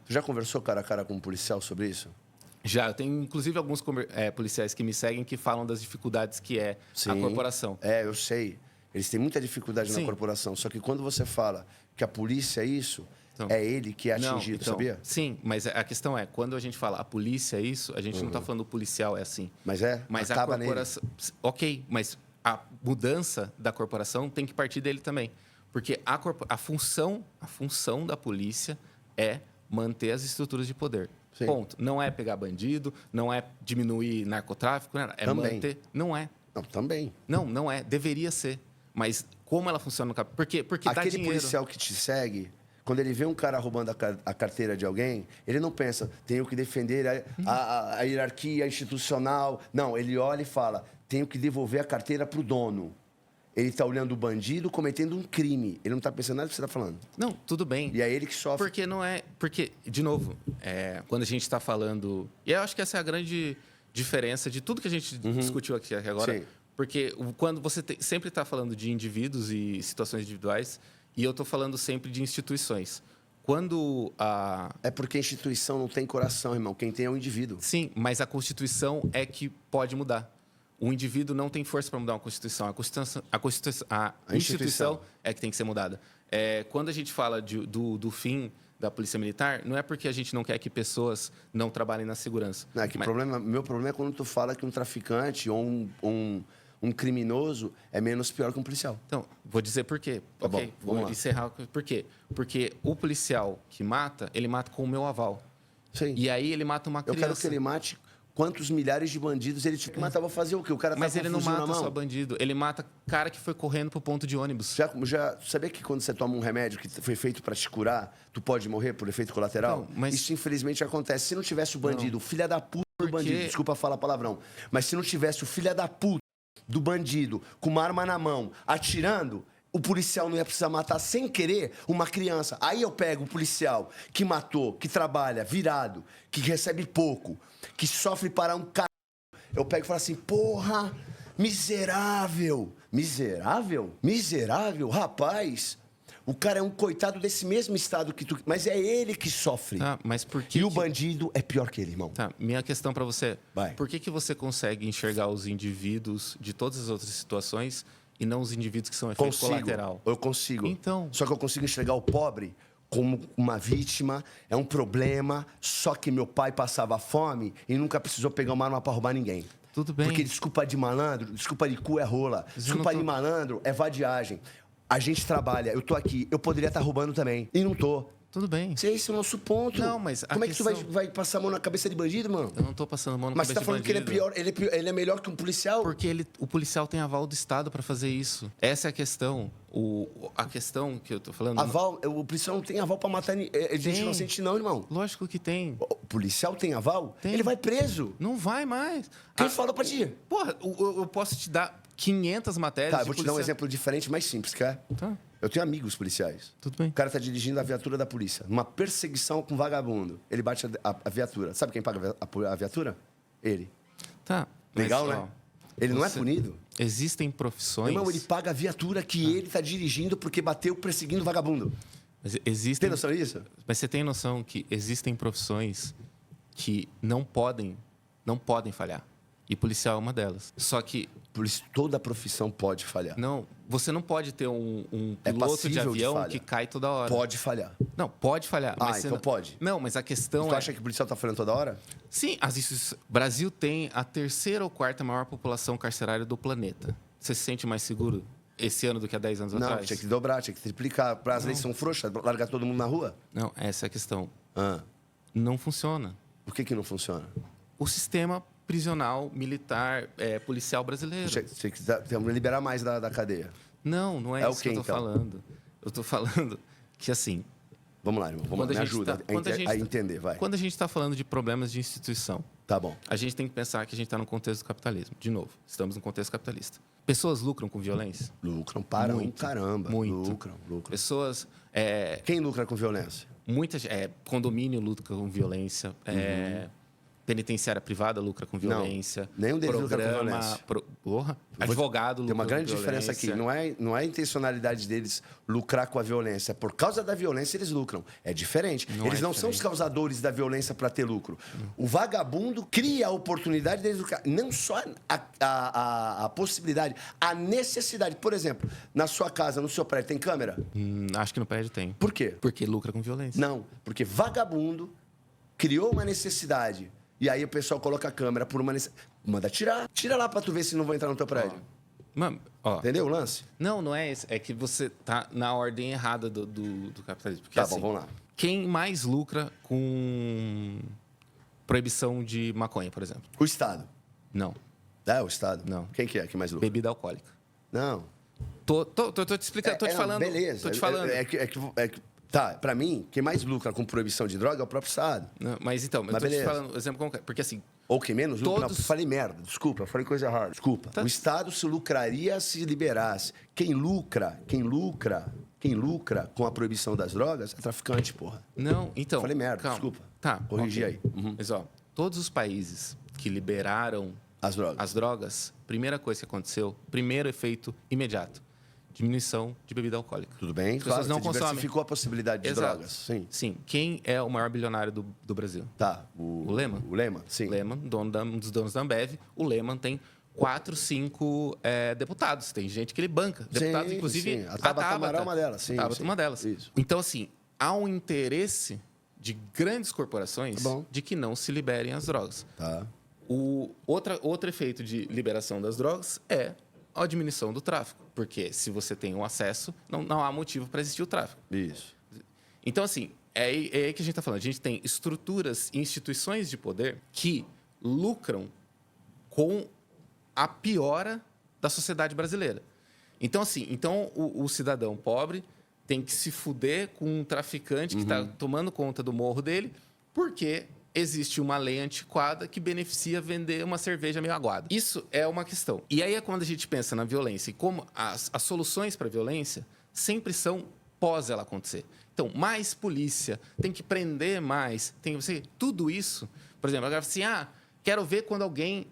Tu já conversou cara a cara com um policial sobre isso? Já. Eu tenho, inclusive, alguns policiais que me seguem que falam das dificuldades que é a corporação. Eu sei. Eles têm muita dificuldade na corporação. Só que quando você fala que a polícia é isso, é ele que é atingido, sabia? Sim, mas a questão é, quando a gente fala a polícia é isso, a gente não está falando o policial é assim. Mas a corporação... Ok, mas a mudança da corporação tem que partir dele também. Porque a função da polícia é manter as estruturas de poder. Sim. Ponto. Não é pegar bandido, não é diminuir narcotráfico, também. Manter... Não é. Não, também. Não é. Deveria ser. Mas como ela funciona no capítulo? Porque aquele policial que te segue, quando ele vê um cara roubando a carteira de alguém, ele não pensa, tenho que defender a hierarquia institucional. Não, ele olha e fala, tenho que devolver a carteira para o dono. Ele está olhando o bandido cometendo um crime. Ele não está pensando nada do que você está falando. Não, tudo bem. E é ele que sofre. Porque não é... Porque, de novo, quando a gente está falando... E eu acho que essa é a grande diferença de tudo que a gente discutiu aqui agora. Sim. Porque quando você sempre está falando de indivíduos e situações individuais, e eu estou falando sempre de instituições. Quando a... É porque a instituição não tem coração, irmão. Quem tem é o indivíduo. Sim, mas a Constituição é que pode mudar. O indivíduo não tem força para mudar uma Constituição. A instituição é que tem que ser mudada. Quando a gente fala do fim da Polícia Militar, não é porque a gente não quer que pessoas não trabalhem na segurança. Meu problema é quando tu fala que um traficante ou um criminoso é menos pior que um policial. Então, vou dizer por quê. Bom, vou encerrar. Por quê? Porque o policial que mata, ele mata com o meu aval. Sim. E aí ele mata uma criança. Eu quero que ele mate... Quantos milhares de bandidos ele tinha que matar? Vou fazer o quê? O cara tá Mas ele não mata só bandido. Ele mata cara que foi correndo pro ponto de ônibus. Já sabia que quando você toma um remédio que foi feito para te curar, tu pode morrer por efeito colateral? Não, mas... Isso, infelizmente, acontece. Se não tivesse o bandido, o filho da puta do bandido, desculpa falar palavrão, mas se não tivesse o filho da puta do bandido com uma arma na mão, atirando... O policial não ia precisar matar sem querer uma criança. Aí eu pego o policial que matou, que trabalha virado, que recebe pouco, que sofre para um cara. Eu pego e falo assim, porra, miserável. Miserável? Miserável? Rapaz, O cara é um coitado desse mesmo estado que tu... Mas é ele que sofre. Tá, mas por que E o bandido é pior que ele, irmão. Tá, minha questão para você. Vai. Por que você consegue enxergar os indivíduos de todas as outras situações e não os indivíduos que são efeito colateral? Eu consigo. Então. Só que eu consigo enxergar o pobre como uma vítima, é um problema, só que meu pai passava fome e nunca precisou pegar uma arma para roubar ninguém. Tudo bem. Porque desculpa de malandro, desculpa de cu é rola, Mas desculpa eu não de tô- malandro é vadiagem. A gente trabalha, eu tô aqui, eu poderia estar roubando também, e não tô. Tudo bem. Esse é o nosso ponto. Não, mas a como é que tu questão- vai passar a mão na cabeça de bandido, mano? Eu não tô passando a mão no Mas você tá cabeça falando de que ele é bandido. pior, ele é melhor que um policial? Porque o policial tem aval do Estado para fazer isso. Essa é a questão. A questão que eu tô falando. Aval, o policial não tem aval pra matar gente Tem. inocente, não, irmão. Lógico que tem. O policial tem aval? Tem. Ele vai preso. Não vai mais. Quem falou pra ti? Porra, eu posso te dar 500 matérias. Tá, eu de vou te dar um policial- exemplo diferente, mais simples, quer? Tá, Eu tenho amigos policiais. tudo bem. O cara tá dirigindo a viatura da polícia, numa perseguição com um vagabundo. Ele bate a viatura. Sabe quem paga a viatura? Ele. Tá. mas, Legal, ó, né? Ele não é você- punido. Existem profissões. Irmão, ele paga a viatura que ele tá dirigindo porque bateu perseguindo o vagabundo. Mas Tem existem. noção disso? Mas você tem noção que existem profissões que não podem falhar. E policial é uma delas. Só que Por isso, toda profissão pode falhar. não, você não pode ter um É piloto de passível de avião falha. que cai toda hora. Pode falhar. Não, pode falhar. Ah, mas você então não... pode. Não, mas a questão Tu é... acha que o policial tá falando toda hora? Sim, Brasil tem a terceira ou quarta maior população carcerária do planeta. Você se sente mais seguro esse ano do que há 10 anos Não, atrás? tinha que dobrar, tinha que triplicar. As leis são frouxas, largar todo mundo na rua. Não, essa é a questão. Ah, Não funciona. por que não funciona? O sistema prisional, militar, policial brasileiro. Tinha que liberar mais da cadeia. Não é É o isso que quê, eu tô então? falando. Eu tô falando que, assim, Vamos lá, irmão. Vamos Quando lá, a me gente ajuda tá- quando a gente a tá- entender, vai. quando a gente está falando de problemas de instituição, Tá bom. a gente tem que pensar que a gente está no contexto do capitalismo. De novo, estamos no contexto capitalista. Pessoas lucram com violência? Lucram para um Muito, caramba. muito. Lucram. Pessoas... Quem lucra com violência? Muitas... condomínio lucra com violência. Penitenciária privada lucra com violência. nenhum deles lucra com violência. Porra, advogado lucra Tem uma com grande diferença aqui. violência. Não é a intencionalidade deles lucrar com a violência. Por causa da violência, eles lucram. É diferente. Eles não são os causadores da violência para ter lucro. O vagabundo cria a oportunidade deles lucrar. Não só a possibilidade, a necessidade. Por exemplo, na sua casa, no seu prédio, tem câmera? Acho que no prédio tem. Por quê? Porque lucra com violência. Não, porque vagabundo criou uma necessidade. E aí o pessoal coloca a câmera por uma necessidade. Manda tirar. Tira lá pra tu ver se não vai entrar no teu prédio. Mano, ó, Entendeu o lance? não é esse. É que você tá na ordem errada do capitalismo. Porque, Tá assim, bom, vamos lá. Quem mais lucra com proibição de maconha, por exemplo? O Estado. Não. É, o Estado? Não. Quem que é que mais lucra? Bebida alcoólica. Não. Tô te explicando, tô te não, falando. Beleza. Tô te falando. Tá, pra mim, quem mais lucra com proibição de droga é o próprio Estado. Não, mas então, eu Mas tô te beleza. falando exemplo concreto. Porque assim, Ou quem menos lucra. Todos- Não, falei merda. Desculpa, falei coisa errada. Desculpa. Tá. O Estado se lucraria se liberasse. Quem lucra com a proibição das drogas é traficante, porra. não, então. Falei merda, calma. desculpa. Tá. Corrigi ok. aí. Uhum. Mas ó, todos os países que liberaram As drogas. as drogas, primeira coisa que aconteceu, primeiro efeito imediato, diminuição de bebida alcoólica. Tudo bem? As pessoas não você consomem. diversificou a possibilidade de Exato. drogas. Sim. Sim. Quem é o maior bilionário do Brasil? Tá. O Lehman? O Lehman, sim. Lehman, um dos donos da Ambev. O Lehman tem 4, 5 deputados. Tem gente que ele banca. Deputados, inclusive, sim. A Tabata Amaral é uma delas. Sim, A Tabata é sim. uma delas. Isso. Então, assim, há um interesse de grandes corporações Tá bom. de que não se liberem as drogas. Tá. Outro efeito de liberação das drogas é a diminuição do tráfico. Porque se você tem um acesso, não há motivo para existir o tráfico. Isso. Então, assim, é aí que a gente está falando. A gente tem estruturas e instituições de poder que lucram com a piora da sociedade brasileira. Então, assim, o cidadão pobre tem que se fuder com um traficante que está tomando conta do morro dele, porque existe uma lei antiquada que beneficia vender uma cerveja meio aguada. Isso é uma questão. E aí é quando a gente pensa na violência e como as soluções para a violência sempre são pós ela acontecer. Então, mais polícia, tem que prender mais, tudo isso. Por exemplo, agora assim, quero ver quando alguém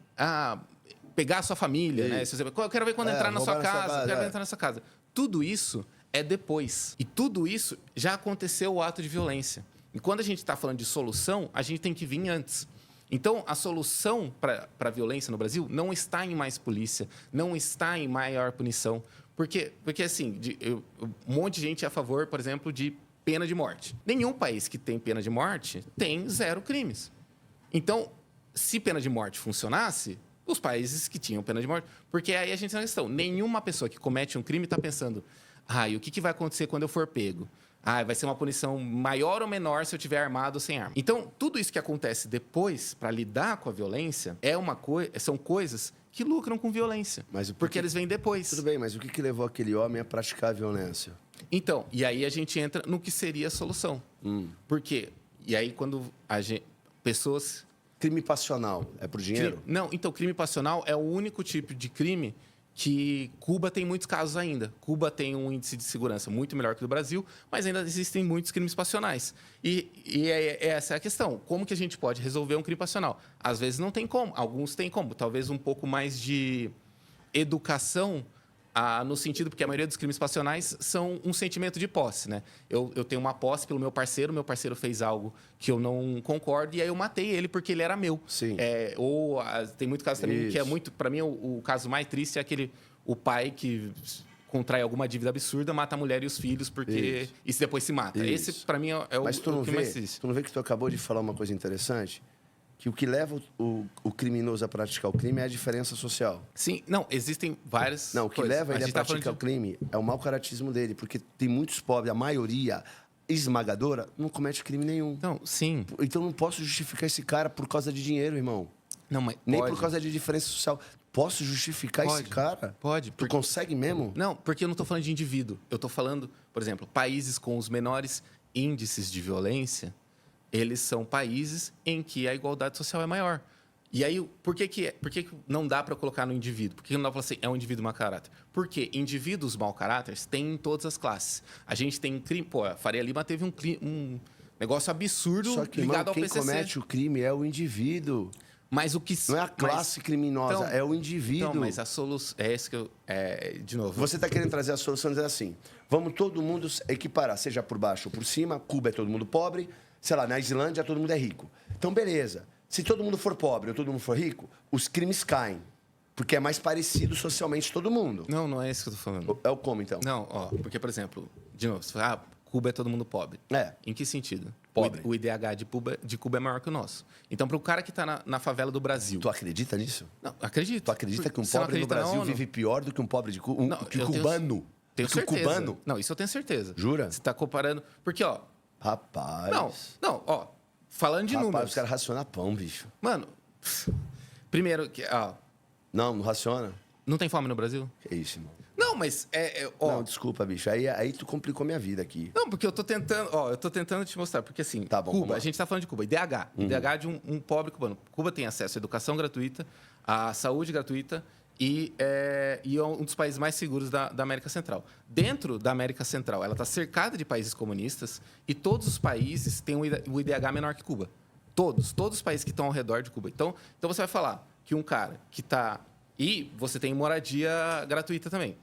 pegar a sua família, né? Eu quero ver quando entrar na sua roubar na sua casa, casa, quero ver entrar na sua casa. Tudo isso é depois. E tudo isso já aconteceu o ato de violência. E quando a gente está falando de solução, a gente tem que vir antes. Então, a solução para a violência no Brasil não está em mais polícia, não está em maior punição. Porque assim, um monte de gente é a favor, por exemplo, de pena de morte. Nenhum país que tem pena de morte tem 0 crimes. Então, se pena de morte funcionasse, os países que tinham pena de morte... Porque aí a gente tem uma questão. Nenhuma pessoa que comete um crime está pensando... e o que vai acontecer quando eu for pego? Vai ser uma punição maior ou menor se eu tiver armado ou sem arma. Então, tudo isso que acontece depois, para lidar com a violência, são coisas que lucram com violência. Porque eles vêm depois. Tudo bem, mas o que levou aquele homem a praticar a violência? Então, e aí a gente entra no que seria a solução. Por quê? E aí, quando pessoas... Crime passional, é por dinheiro? Não, então, crime passional é o único tipo de crime que Cuba tem muitos casos ainda. Cuba tem um índice de segurança muito melhor que o do Brasil, mas ainda existem muitos crimes passionais. E essa é a questão. Como que a gente pode resolver um crime passional? Às vezes não tem como, alguns têm como. Talvez um pouco mais de educação, no sentido, porque a maioria dos crimes passionais são um sentimento de posse, né? Eu tenho uma posse pelo meu parceiro fez algo que eu não concordo, e aí eu matei ele porque ele era meu. Sim. Tem muito caso também que é muito... Para mim, o caso mais triste é o pai que contrai alguma dívida absurda, mata a mulher e os filhos, porque... E depois se mata. Isso. Esse, para mim, é Mas o que mais triste. Tu não vê que tu acabou de falar uma coisa interessante? Que o que leva o criminoso a praticar o crime é a diferença social. Sim, não, existem várias Não, o que coisas. leva ele a tá praticar o crime é o mau caratismo dele, porque tem muitos pobres, a maioria esmagadora, não comete crime nenhum. Não, sim. Então não posso justificar esse cara por causa de dinheiro, irmão. Não, mas Nem pode. por causa de diferença social. Posso justificar esse cara? Pode. Tu consegue mesmo? Não, porque eu não estou falando de indivíduo. Eu estou falando, por exemplo, países com os menores índices de violência, eles são países em que a igualdade social é maior. E aí, por que não dá para colocar no indivíduo? Por que não dá para falar assim, é um indivíduo mau caráter? Porque indivíduos mau caráter tem em todas as classes. A gente tem crime... Pô, a Faria Lima teve um negócio absurdo Só que, ligado irmão, ao quem PCC. comete o crime é o indivíduo. Mas o que... Não é a classe criminosa, é o indivíduo. Então, mas a solução... É isso que eu... de novo... Você está querendo trazer a solução dizendo assim, vamos todo mundo equiparar, seja por baixo ou por cima, Cuba é todo mundo pobre, sei lá, na Islândia todo mundo é rico. Então, beleza. Se todo mundo for pobre ou todo mundo for rico, os crimes caem. Porque é mais parecido socialmente todo mundo. Não é isso que eu tô falando. É o como, então? Não, porque, por exemplo, de novo, você fala, Cuba é todo mundo pobre. É. Em que sentido? Pobre. O IDH de Cuba é maior que o nosso. Então, para o cara que está na favela do Brasil... Tu acredita nisso? Não, acredito. Tu acredita que um Você não pobre no acredita, Brasil não? vive pior do que um pobre de Cuba? Não, Que eu cubano? Tenho Do que um certeza. cubano? Não, isso eu tenho certeza. Jura? Você está comparando... Porque, ó... Rapaz. Não, falando de Rapaz, números... os caras racionam pão, bicho. Mano, primeiro, Não raciona? não tem fome no Brasil? Que isso, irmão. Não, mas, Não, desculpa, bicho. Aí tu complicou minha vida aqui. Não, porque eu tô tentando te mostrar. Porque assim, Tá bom, Cuba, vamos lá. a gente tá falando de Cuba, IDH. IDH de um pobre cubano. Cuba tem acesso à educação gratuita, à saúde gratuita e é um dos países mais seguros da América Central. Dentro da América Central, ela está cercada de países comunistas e todos os países têm o IDH menor que Cuba. Todos os países que estão ao redor de Cuba. Então você vai falar que um cara que está... E você tem moradia gratuita também.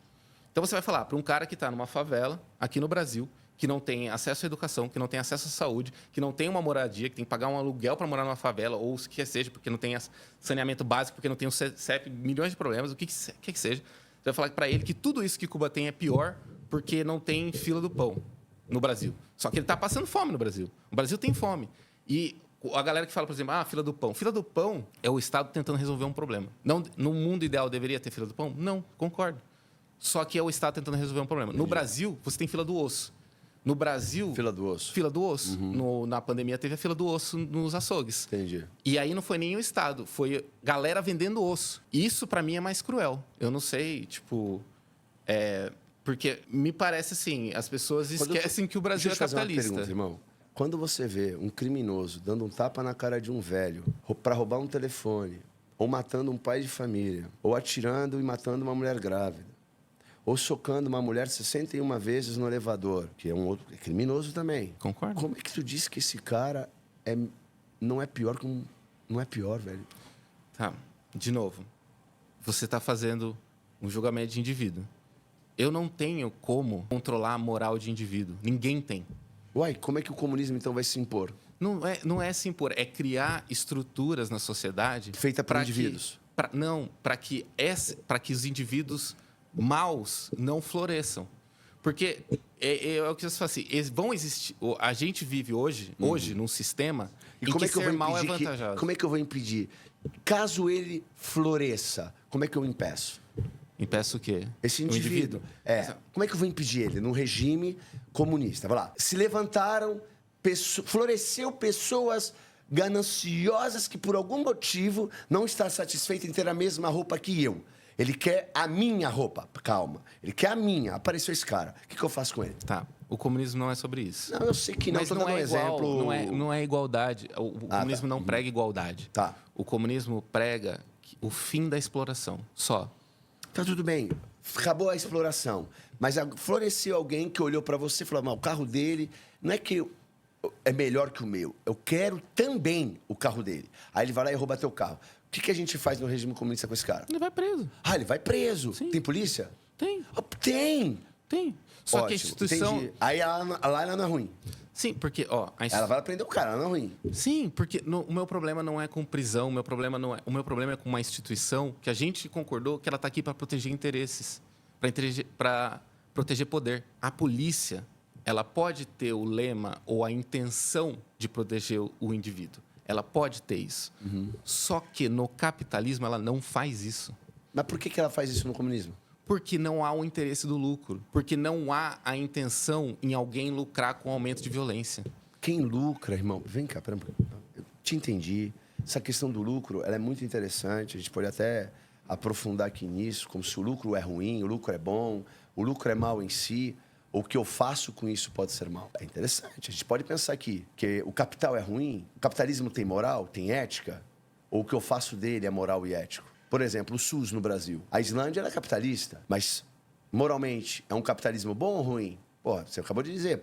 Então você vai falar para um cara que está numa favela, aqui no Brasil, que não tem acesso à educação, que não tem acesso à saúde, que não tem uma moradia, que tem que pagar um aluguel para morar numa favela, ou o que seja, porque não tem saneamento básico, porque não tem o CEP, milhões de problemas, o que seja. Você vai falar para ele que tudo isso que Cuba tem é pior porque não tem fila do pão no Brasil. Só que ele está passando fome no Brasil. O Brasil tem fome. E a galera que fala, por exemplo, fila do pão. Fila do pão é o Estado tentando resolver um problema. Não, no mundo ideal deveria ter fila do pão? Não, concordo. Só que é o Estado tentando resolver um problema. No Brasil, você tem fila do osso. No Brasil... Fila do osso. Fila do osso. Na pandemia teve a fila do osso nos açougues. Entendi. E aí não foi nem o Estado, foi galera vendendo osso. Isso, pra mim, é mais cruel. Eu não sei, porque me parece assim, as pessoas esquecem que o Brasil é Deixa eu te fazer uma capitalista. pergunta, irmão. Quando você vê um criminoso dando um tapa na cara de um velho para roubar um telefone, ou matando um pai de família, ou atirando e matando uma mulher grávida, ou socando uma mulher 61 vezes no elevador, que é um outro é criminoso também. Concordo. Como é que tu diz que esse cara não é pior que um... Não é pior, velho. Tá, de novo. Você está fazendo um julgamento de indivíduo. eu não tenho como controlar a moral de indivíduo. Ninguém tem. Uai, como é que o comunismo, então, vai se impor? Não é se impor, é criar estruturas na sociedade... Feita por indivíduos. Para que os indivíduos maus não floresçam. Porque é o que você fala assim, vão existir... A gente vive hoje num sistema E em como que é que eu ser vou mal é impedir vantajoso. como é que eu vou impedir? Caso ele floresça, como é que eu impeço? Impeço o quê? Esse O indivíduo. Como é que eu vou impedir ele? Num regime comunista. Vai lá. Se levantaram, floresceu pessoas gananciosas que, por algum motivo, não está satisfeita em ter a mesma roupa que eu. Ele quer a minha roupa. Calma. Ele quer a minha. Apareceu esse cara. O que eu faço com ele? Tá. O comunismo não é sobre isso. Não, eu sei que não. Mas Tô não dando é um igual, exemplo. não é igualdade. O comunismo não prega igualdade. Tá. O comunismo prega o fim da exploração. Só. Tá tudo bem. Acabou a exploração. Mas floresceu alguém que olhou para você e falou: o carro dele não é que é melhor que o meu. Eu quero também o carro dele. Aí ele vai lá e rouba teu carro. O que a gente faz no regime comunista com esse cara? Ele vai preso. Ah, ele vai preso. Sim. Tem polícia? Tem. Tem. Só Ótimo, que a instituição... entendi. Aí lá ela não é ruim. Sim, porque, ó... Ela vai prender o cara, ela não é ruim. Sim, porque o meu problema não é com prisão, o meu problema é com uma instituição que a gente concordou que ela está aqui para proteger interesses, para proteger poder. A polícia, ela pode ter o lema ou a intenção de proteger o indivíduo. Ela pode ter isso. Só que no capitalismo ela não faz isso. Mas por que ela faz isso no comunismo? Porque não há o interesse do lucro. Porque não há a intenção em alguém lucrar com aumento de violência. Quem lucra, irmão? Vem cá, pera um pouquinho. Eu te entendi. Essa questão do lucro, ela é muito interessante. A gente pode até aprofundar aqui nisso, como se o lucro é ruim, o lucro é bom, o lucro é mal em si, ou o que eu faço com isso pode ser mal. É interessante. A gente pode pensar aqui que o capital é ruim, o capitalismo tem moral, tem ética, ou o que eu faço dele é moral e ético. Por exemplo, o SUS no Brasil. A Islândia era capitalista, mas moralmente é um capitalismo bom ou ruim? Pô, você acabou de dizer,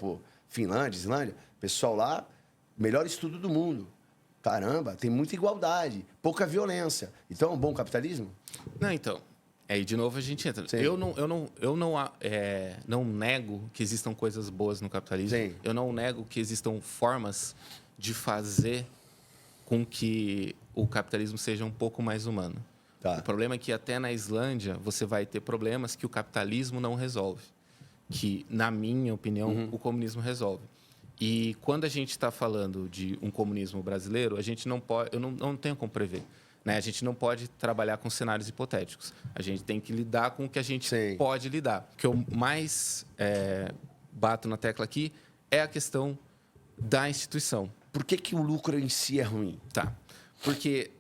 Finlândia, Islândia, pessoal lá, melhor estudo do mundo. Caramba, tem muita igualdade, pouca violência. Então é um bom capitalismo? Não, então. Aí, de novo, a gente entra. Sim. Eu não nego que existam coisas boas no capitalismo. Sim. Eu não nego que existam formas de fazer com que o capitalismo seja um pouco mais humano. Tá. O problema é que até na Islândia você vai ter problemas que o capitalismo não resolve. Que, na minha opinião, o comunismo resolve. E quando a gente está falando de um comunismo brasileiro, a gente não pode, eu não tenho como prever. Né? A gente não pode trabalhar com cenários hipotéticos. A gente tem que lidar com o que a gente Sim. pode lidar. O que eu mais bato na tecla aqui é a questão da instituição. Por que o lucro em si é ruim? Tá. Porque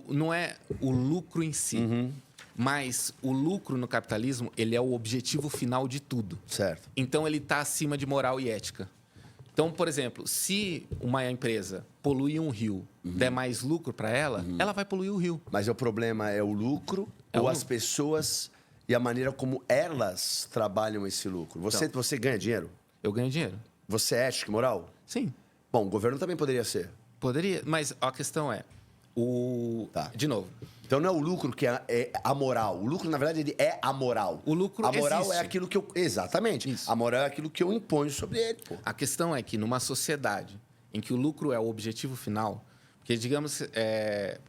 não é o lucro em si, mas o lucro no capitalismo ele é o objetivo final de tudo. Certo. Então, ele está acima de moral e ética. Então, por exemplo, se uma empresa polui um rio, der mais lucro para ela, ela vai poluir o rio. Mas o problema é o lucro ou as pessoas e a maneira como elas trabalham esse lucro? Você ganha dinheiro? Eu ganho dinheiro. Você é ético e moral? Sim, Bom, o governo também poderia ser. poderia. Mas a questão é... Tá. De novo, Então não é o lucro que é amoral. O lucro, na verdade, ele é amoral. O lucro A moral existe. é aquilo que eu... Exatamente. Isso. A moral é aquilo que eu imponho sobre ele, pô. a questão é que numa sociedade em que o lucro é o objetivo final, porque digamos...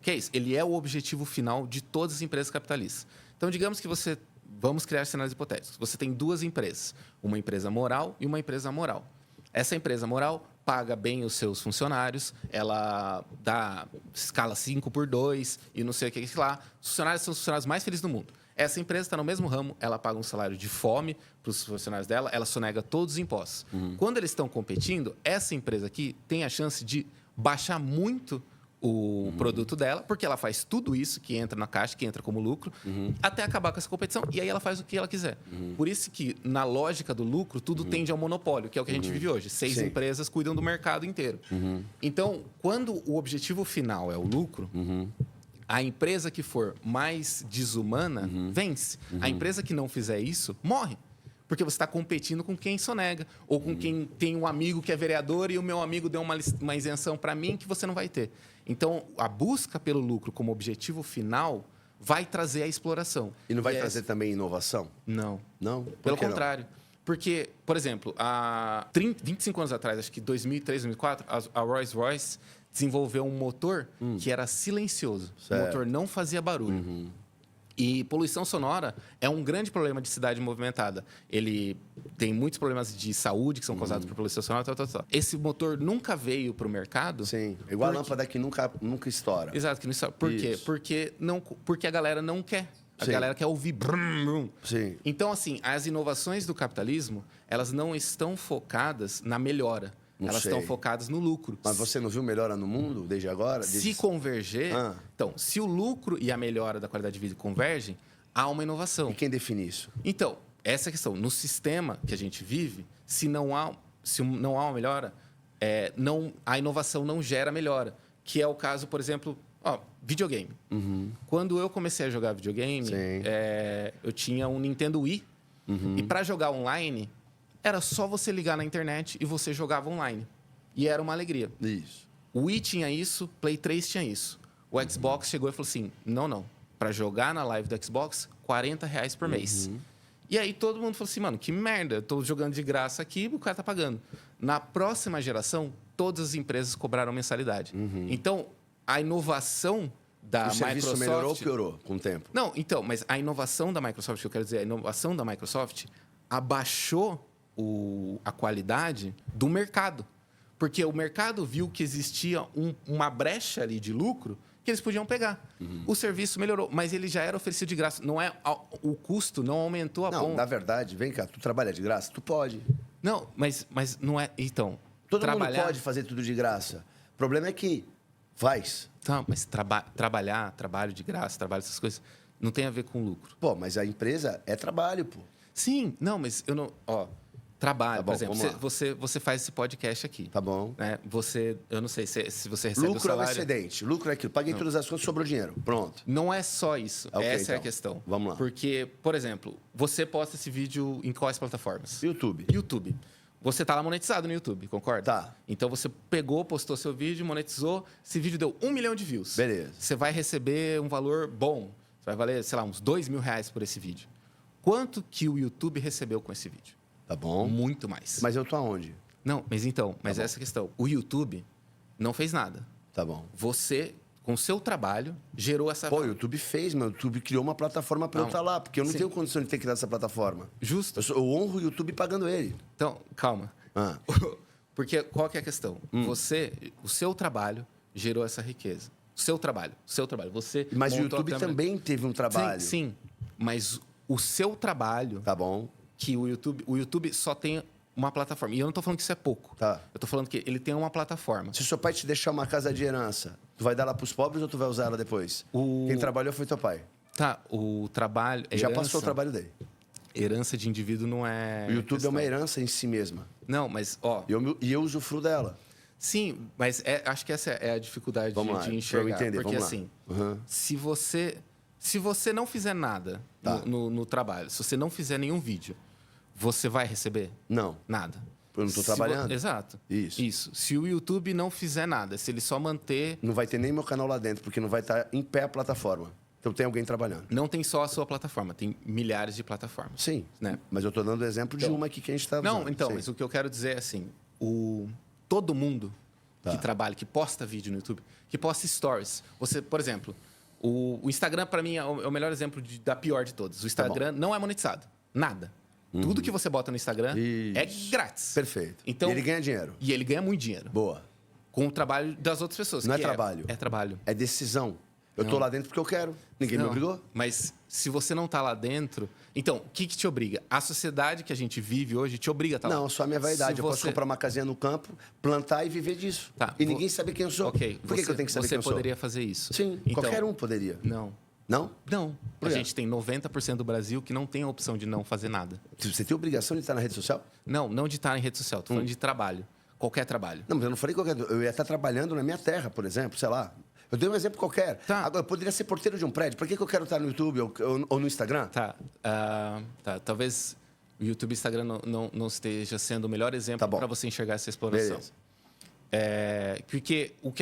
que é isso? Ele é o objetivo final de todas as empresas capitalistas. Então, digamos que você... Vamos criar cenários hipotéticos. Você tem duas empresas. Uma empresa moral e uma empresa amoral. Essa empresa moral paga bem os seus funcionários, ela dá escala 5x2 e não sei o que lá. Os funcionários são os funcionários mais felizes do mundo. Essa empresa está no mesmo ramo, ela paga um salário de fome para os funcionários dela, ela sonega todos os impostos. Quando eles estão competindo, essa empresa aqui tem a chance de baixar muito o produto dela, porque ela faz tudo isso que entra na caixa, que entra como lucro, até acabar com essa competição, e aí ela faz o que ela quiser. Por isso que, na lógica do lucro, tudo tende ao monopólio, que é o que a gente vive hoje. 6 Sim. empresas cuidam do mercado inteiro. Então, quando o objetivo final é o lucro, a empresa que for mais desumana vence. A empresa que não fizer isso, morre. Porque você está competindo com quem sonega. Ou com quem tem um amigo que é vereador e o meu amigo deu uma isenção para mim que você não vai ter. Então, a busca pelo lucro como objetivo final vai trazer a exploração. E não vai trazer também inovação? Não. Não? Pelo contrário. Porque, por exemplo, há 25 anos atrás, acho que 2003, 2004, a Rolls-Royce desenvolveu um motor que era silencioso. Certo. O motor não fazia barulho. E poluição sonora é um grande problema de cidade movimentada. Ele tem muitos problemas de saúde que são causados por poluição sonora. Esse motor nunca veio para o mercado. Sim, igual a lâmpada que nunca estoura. Exato, que não estoura. Por quê? Porque a galera não quer. A galera quer ouvir brum, brum. Sim. Então, assim, as inovações do capitalismo, elas não estão focadas na melhora. Elas estão focadas no lucro. Mas você não viu melhora no mundo desde agora? Se converger... Então, se o lucro e a melhora da qualidade de vida convergem, há uma inovação. E quem define isso? Então, essa é a questão. No sistema que a gente vive, se não há uma melhora, a inovação não gera melhora. Que é o caso, por exemplo, videogame. Quando eu comecei a jogar videogame, eu tinha um Nintendo Wii. E para jogar online, era só você ligar na internet e você jogava online. E era uma alegria. Isso. O Wii tinha isso, Play 3 tinha isso. O Xbox chegou e falou assim, não. Para jogar na live do Xbox, R$40 por mês. E aí todo mundo falou assim, mano, que merda. Eu tô jogando de graça aqui, o cara tá pagando. Na próxima geração, todas as empresas cobraram mensalidade. Então, a inovação da Microsoft... O serviço melhorou ou piorou com o tempo? Não, então, mas a inovação da Microsoft, que eu quero dizer, a inovação da Microsoft abaixou a qualidade do mercado. Porque o mercado viu que existia uma brecha ali de lucro que eles podiam pegar. O serviço melhorou, mas ele já era oferecido de graça. O custo não aumentou a ponto... Não, na verdade, vem cá, tu trabalha de graça? Tu pode. Não, mas não é... Então, todo mundo pode fazer tudo de graça. O problema é que faz. Não, mas trabalho de graça, essas coisas, não tem a ver com lucro. Pô, mas a empresa é trabalho, pô. Sim, não, mas eu não... Trabalho, tá bom, por exemplo, você faz esse podcast aqui. Tá bom. Né? Eu não sei se você recebe lucro o salário... Lucro é o excedente. Lucro é aquilo. Paguei todas as coisas, sobrou dinheiro. Pronto. Não é só isso. Essa é a questão. Vamos lá. Porque, por exemplo, você posta esse vídeo em quais plataformas? YouTube. Você tá lá monetizado no YouTube, concorda? Tá. Então, você pegou, postou seu vídeo, monetizou. Esse vídeo deu 1 milhão de views. Beleza. Você vai receber um valor bom. Você vai valer, sei lá, uns R$2.000 por esse vídeo. Quanto que o YouTube recebeu com esse vídeo? Tá bom. Muito mais. Mas eu tô aonde? Não, mas essa é a questão. O YouTube não fez nada. Tá bom. Você, com o seu trabalho, gerou essa... Pô, o YouTube fez, mas o YouTube criou uma plataforma para eu estar lá, porque eu não tenho condição de ter criado essa plataforma. Justo. Eu honro o YouTube pagando ele. Então, calma. Porque qual que é a questão? O seu trabalho gerou essa riqueza. O seu trabalho. Você mas o YouTube também teve um trabalho. Sim. Mas o seu trabalho... Tá bom. Que o YouTube só tem uma plataforma. E eu não estou falando que isso é pouco. Tá. Eu estou falando que ele tem uma plataforma. Se o seu pai te deixar uma casa de herança, tu vai dar ela para os pobres ou tu vai usar ela depois? Quem trabalhou foi teu pai. Tá, o trabalho... Já passou o trabalho dele. Herança de indivíduo não é... O YouTube é uma herança em si mesma. Não, mas, E eu usufruo dela. Sim, mas acho que essa é a dificuldade de enxergar. Pra eu entender, porque assim, se você não fizer nada no trabalho, se você não fizer nenhum vídeo, você vai receber? Não. Nada. Eu não estou trabalhando. Exato. Isso. Se o YouTube não fizer nada, se ele só manter... Não vai ter nem meu canal lá dentro, porque não vai estar em pé a plataforma. Então tem alguém trabalhando. Não tem só a sua plataforma, tem milhares de plataformas. Sim, né? Mas eu estou dando exemplo de uma aqui que a gente está usando. Não, então, mas o que eu quero dizer é assim, todo mundo que trabalha, que posta vídeo no YouTube, que posta stories. Você, por exemplo... O Instagram, para mim, é o melhor exemplo da pior de todos. O Instagram não é monetizado. Nada. Tudo que você bota no Instagram é grátis. Perfeito. Então, e ele ganha dinheiro. E ele ganha muito dinheiro. Boa. Com o trabalho das outras pessoas. Não é trabalho. É trabalho. É decisão. Eu tô lá dentro porque eu quero. Ninguém me obrigou. Mas se você não tá lá dentro... Então, o que te obriga? A sociedade que a gente vive hoje te obriga a estar lá. Não, só a minha vaidade. Eu posso comprar uma casinha no campo, plantar e viver disso. Tá, e ninguém sabe quem eu sou. Ok. Por que eu tenho que saber quem eu sou? Você poderia fazer isso. Sim, então, qualquer um poderia. Não. Não? Não. A gente tem 90% do Brasil que não tem a opção de não fazer nada. Você tem obrigação de estar na rede social? Não de estar em rede social. Tô falando de trabalho. Qualquer trabalho. Não, mas eu não falei qualquer... Eu ia estar trabalhando na minha terra, por exemplo, sei lá... Eu dei um exemplo qualquer. Tá. Agora, eu poderia ser porteiro de um prédio. Por que eu quero estar no YouTube ou no Instagram? Tá. Talvez o YouTube e o Instagram não esteja sendo o melhor exemplo para você enxergar essa exploração. Porque a Me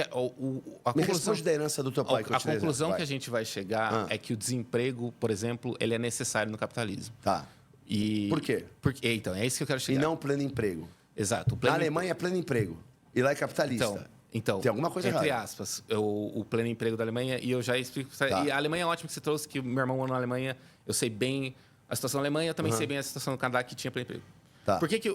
conclusão, responde da herança do teu pai. a conclusão que a gente vai chegar é que o desemprego, por exemplo, ele é necessário no capitalismo. Tá. E Por quê? Porque, então, é isso que eu quero chegar. E não pleno emprego. Exato. Na Alemanha é pleno emprego. E lá é capitalista. Então, tem alguma coisa entre errada. aspas, o pleno emprego da Alemanha, e eu já explico. Tá. E a Alemanha é ótimo que você trouxe, que o meu irmão morou na Alemanha, eu sei bem a situação da Alemanha, eu também sei bem a situação do Canadá, que tinha pleno emprego. Tá. Por que que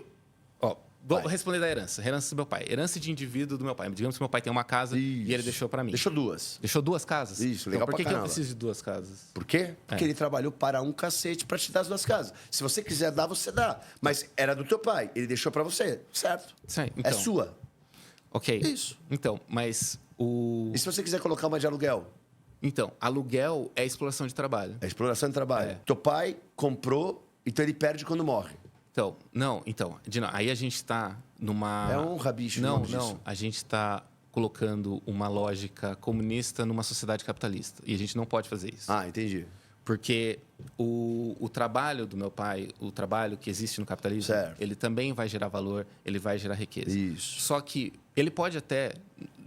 vou responder da herança. Herança do meu pai. Herança de indivíduo do meu pai. Digamos que meu pai tem uma casa e ele deixou para mim. Deixou 2. Deixou 2 casas? Isso, legal então, por que pra eu caramba. preciso de 2 casas? Por quê? Porque ele trabalhou para um cacete para te dar as 2 casas. Se você quiser dar, você dá. Mas era do teu pai. Ele deixou para você. Certo. Sim, É sua. Ok. Isso. Então, mas o... E se você quiser colocar uma de aluguel? Então, aluguel é exploração de trabalho. É exploração de trabalho. Teu pai comprou, então ele perde quando morre. Então, Dino, aí a gente está numa... É honra, bicho. Não, disso. a gente está colocando uma lógica comunista numa sociedade capitalista. E a gente não pode fazer isso. Ah, entendi. Porque o trabalho do meu pai, o trabalho que existe no capitalismo, Certo. ele também vai gerar valor, ele vai gerar riqueza. Isso. Só que ele pode até,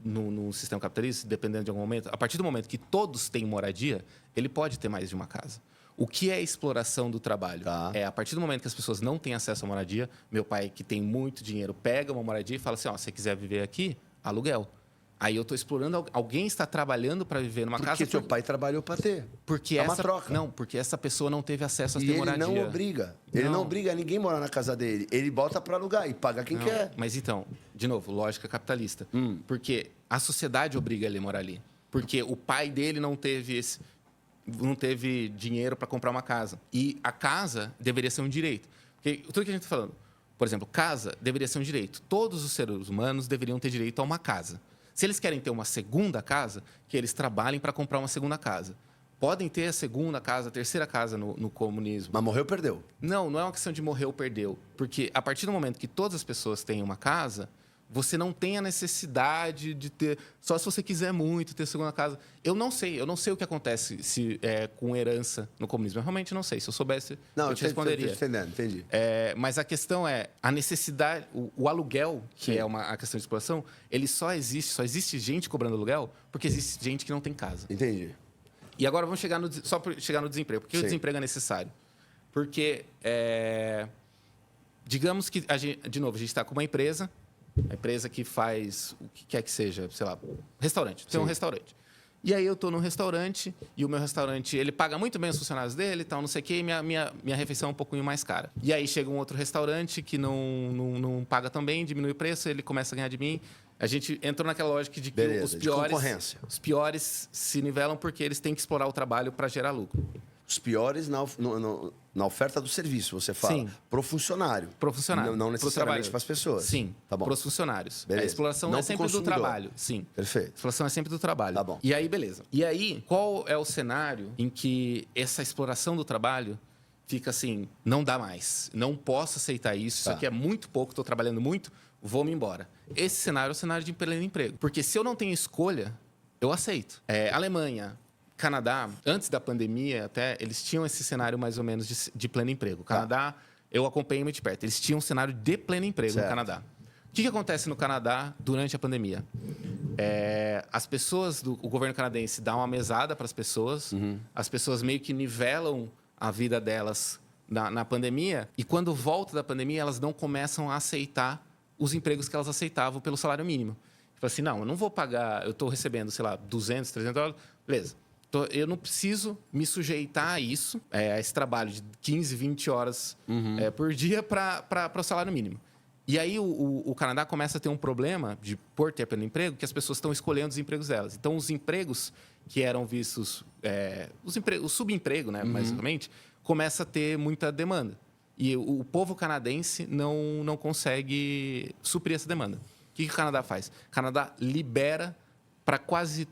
no sistema capitalista, dependendo de algum momento, a partir do momento que todos têm moradia, ele pode ter mais de uma casa. O que é exploração do trabalho? Tá. É a partir do momento que as pessoas não têm acesso à moradia, meu pai, que tem muito dinheiro, pega uma moradia e fala assim, se você quiser viver aqui, aluguel. Aí eu estou explorando, alguém está trabalhando para viver numa casa... Porque teu pai trabalhou para ter. Porque é uma troca. Não, porque essa pessoa não teve acesso a ter E ele moradia. não obriga. Ele não obriga ninguém a morar na casa dele. Ele bota para alugar e paga quem quer. Mas então, de novo, lógica capitalista. Porque a sociedade obriga ele a morar ali. Porque o pai dele não teve dinheiro para comprar uma casa. E a casa deveria ser um direito. Porque tudo que a gente está falando, por exemplo, casa deveria ser um direito. Todos os seres humanos deveriam ter direito a uma casa. Se eles querem ter uma segunda casa, que eles trabalhem para comprar uma segunda casa. Podem ter a segunda casa, a terceira casa no comunismo. Mas morreu, perdeu. Não é uma questão de morrer ou perdeu. Porque a partir do momento que todas as pessoas têm uma casa, você não tem a necessidade de ter... Só se você quiser muito ter segunda casa. Eu não sei o que acontece com herança no comunismo. Eu realmente não sei. Se eu soubesse, eu te responderia. Entendi. Mas a questão é, a necessidade... O aluguel, que é a questão de exploração, ele só existe gente cobrando aluguel porque existe gente que não tem casa. Entendi. E agora vamos chegar só para chegar no desemprego. Por que o desemprego é necessário? Porque, digamos que, de novo, a gente está com uma empresa que faz o que quer que seja, sei lá, restaurante. Tem um restaurante. E aí eu estou num restaurante e o meu restaurante, ele paga muito bem os funcionários dele e tal, não sei o quê, e minha refeição é um pouquinho mais cara. E aí chega um outro restaurante que não paga tão bem, diminui o preço, ele começa a ganhar de mim. A gente entrou naquela lógica de que os piores se nivelam porque eles têm que explorar o trabalho para gerar lucro. Os piores na oferta do serviço, você fala. Sim. Pro funcionário. Pro funcionário. Não necessariamente para as pessoas. Sim. Tá bom. Para os funcionários. Beleza. A exploração Não é sempre pro do consumidor. trabalho. Sim. Perfeito. A exploração é sempre do trabalho. Tá bom. E aí, beleza. E aí, qual é o cenário em que essa exploração do trabalho fica assim, não dá mais. Não posso aceitar isso. Isso aqui é muito pouco, estou trabalhando muito, vou-me embora. Esse cenário é o cenário de pleno emprego. Porque se eu não tenho escolha, eu aceito. Alemanha, Canadá, antes da pandemia até, eles tinham esse cenário mais ou menos de pleno emprego. O Canadá, eu acompanhei muito de perto. Eles tinham um cenário de pleno emprego no Canadá. O que acontece no Canadá durante a pandemia? As pessoas, o governo canadense dá uma mesada para as pessoas, as pessoas meio que nivelam a vida delas na pandemia, e quando volta da pandemia, elas não começam a aceitar os empregos que elas aceitavam pelo salário mínimo. Tipo assim, não, eu não vou pagar, eu estou recebendo, sei lá, 200, 300 dólares, beleza. Eu não preciso me sujeitar a isso, a esse trabalho de 15, 20 horas por dia para o salário mínimo. E aí o Canadá começa a ter um problema por ter pleno emprego, que as pessoas estão escolhendo os empregos delas. Então, os empregos que eram vistos... o subemprego, né, basicamente, começa a ter muita demanda. E o povo canadense não consegue suprir essa demanda. O que o Canadá faz? O Canadá libera para quase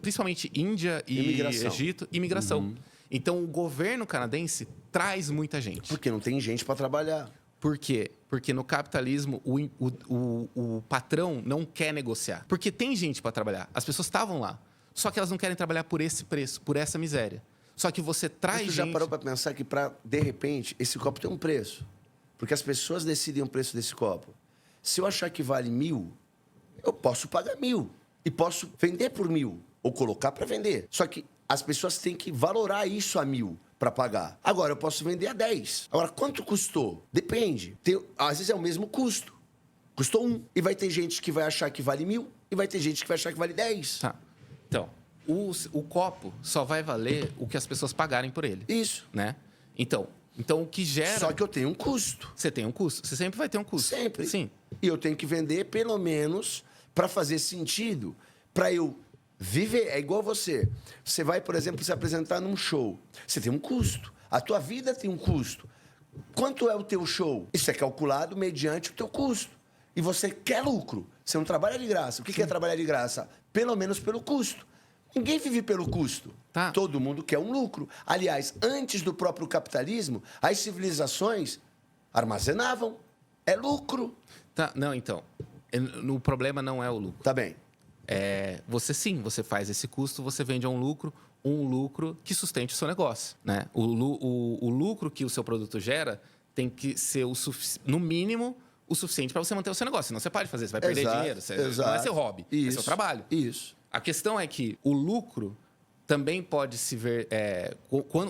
principalmente Índia e Egito, imigração. Então, o governo canadense traz muita gente. Porque não tem gente para trabalhar. Por quê? Porque no capitalismo, o patrão não quer negociar. Porque tem gente para trabalhar. As pessoas estavam lá. Só que elas não querem trabalhar por esse preço, por essa miséria. Só que você traz gente... Mas tu já parou para pensar que, de repente, esse copo tem um preço? Porque as pessoas decidem o preço desse copo. Se eu achar que vale 1.000... eu posso pagar 1.000 e posso vender por 1.000 ou colocar para vender. Só que as pessoas têm que valorar isso a 1.000 para pagar. Agora, eu posso vender a 10. Agora, quanto custou? Depende. Às vezes é o mesmo custo. Custou 1. E vai ter gente que vai achar que vale 1.000 e vai ter gente que vai achar que vale 10. Tá. Então, o copo só vai valer o que as pessoas pagarem por ele. Isso. Né? Então o que gera... Só que eu tenho um custo. Você tem um custo. Você sempre vai ter um custo. Sempre. Sim. E eu tenho que vender, pelo menos, para fazer sentido, para eu viver. É igual você. Você vai, por exemplo, se apresentar num show. Você tem um custo. A tua vida tem um custo. Quanto é o teu show? Isso é calculado mediante o teu custo. E você quer lucro. Você não trabalha de graça. O que é trabalhar de graça? Pelo menos pelo custo. Ninguém vive pelo custo. Tá. Todo mundo quer um lucro. Aliás, antes do próprio capitalismo, as civilizações armazenavam. É lucro. Tá. Não, então. O problema não é o lucro. Tá bem. Você faz esse custo, você vende a um lucro que sustente o seu negócio. Né? O lucro que o seu produto gera tem que ser, no mínimo, o suficiente para você manter o seu negócio. Senão você pode fazer, você vai perder dinheiro. Não é seu hobby, é seu trabalho. Isso. A questão é que o lucro também pode se ver...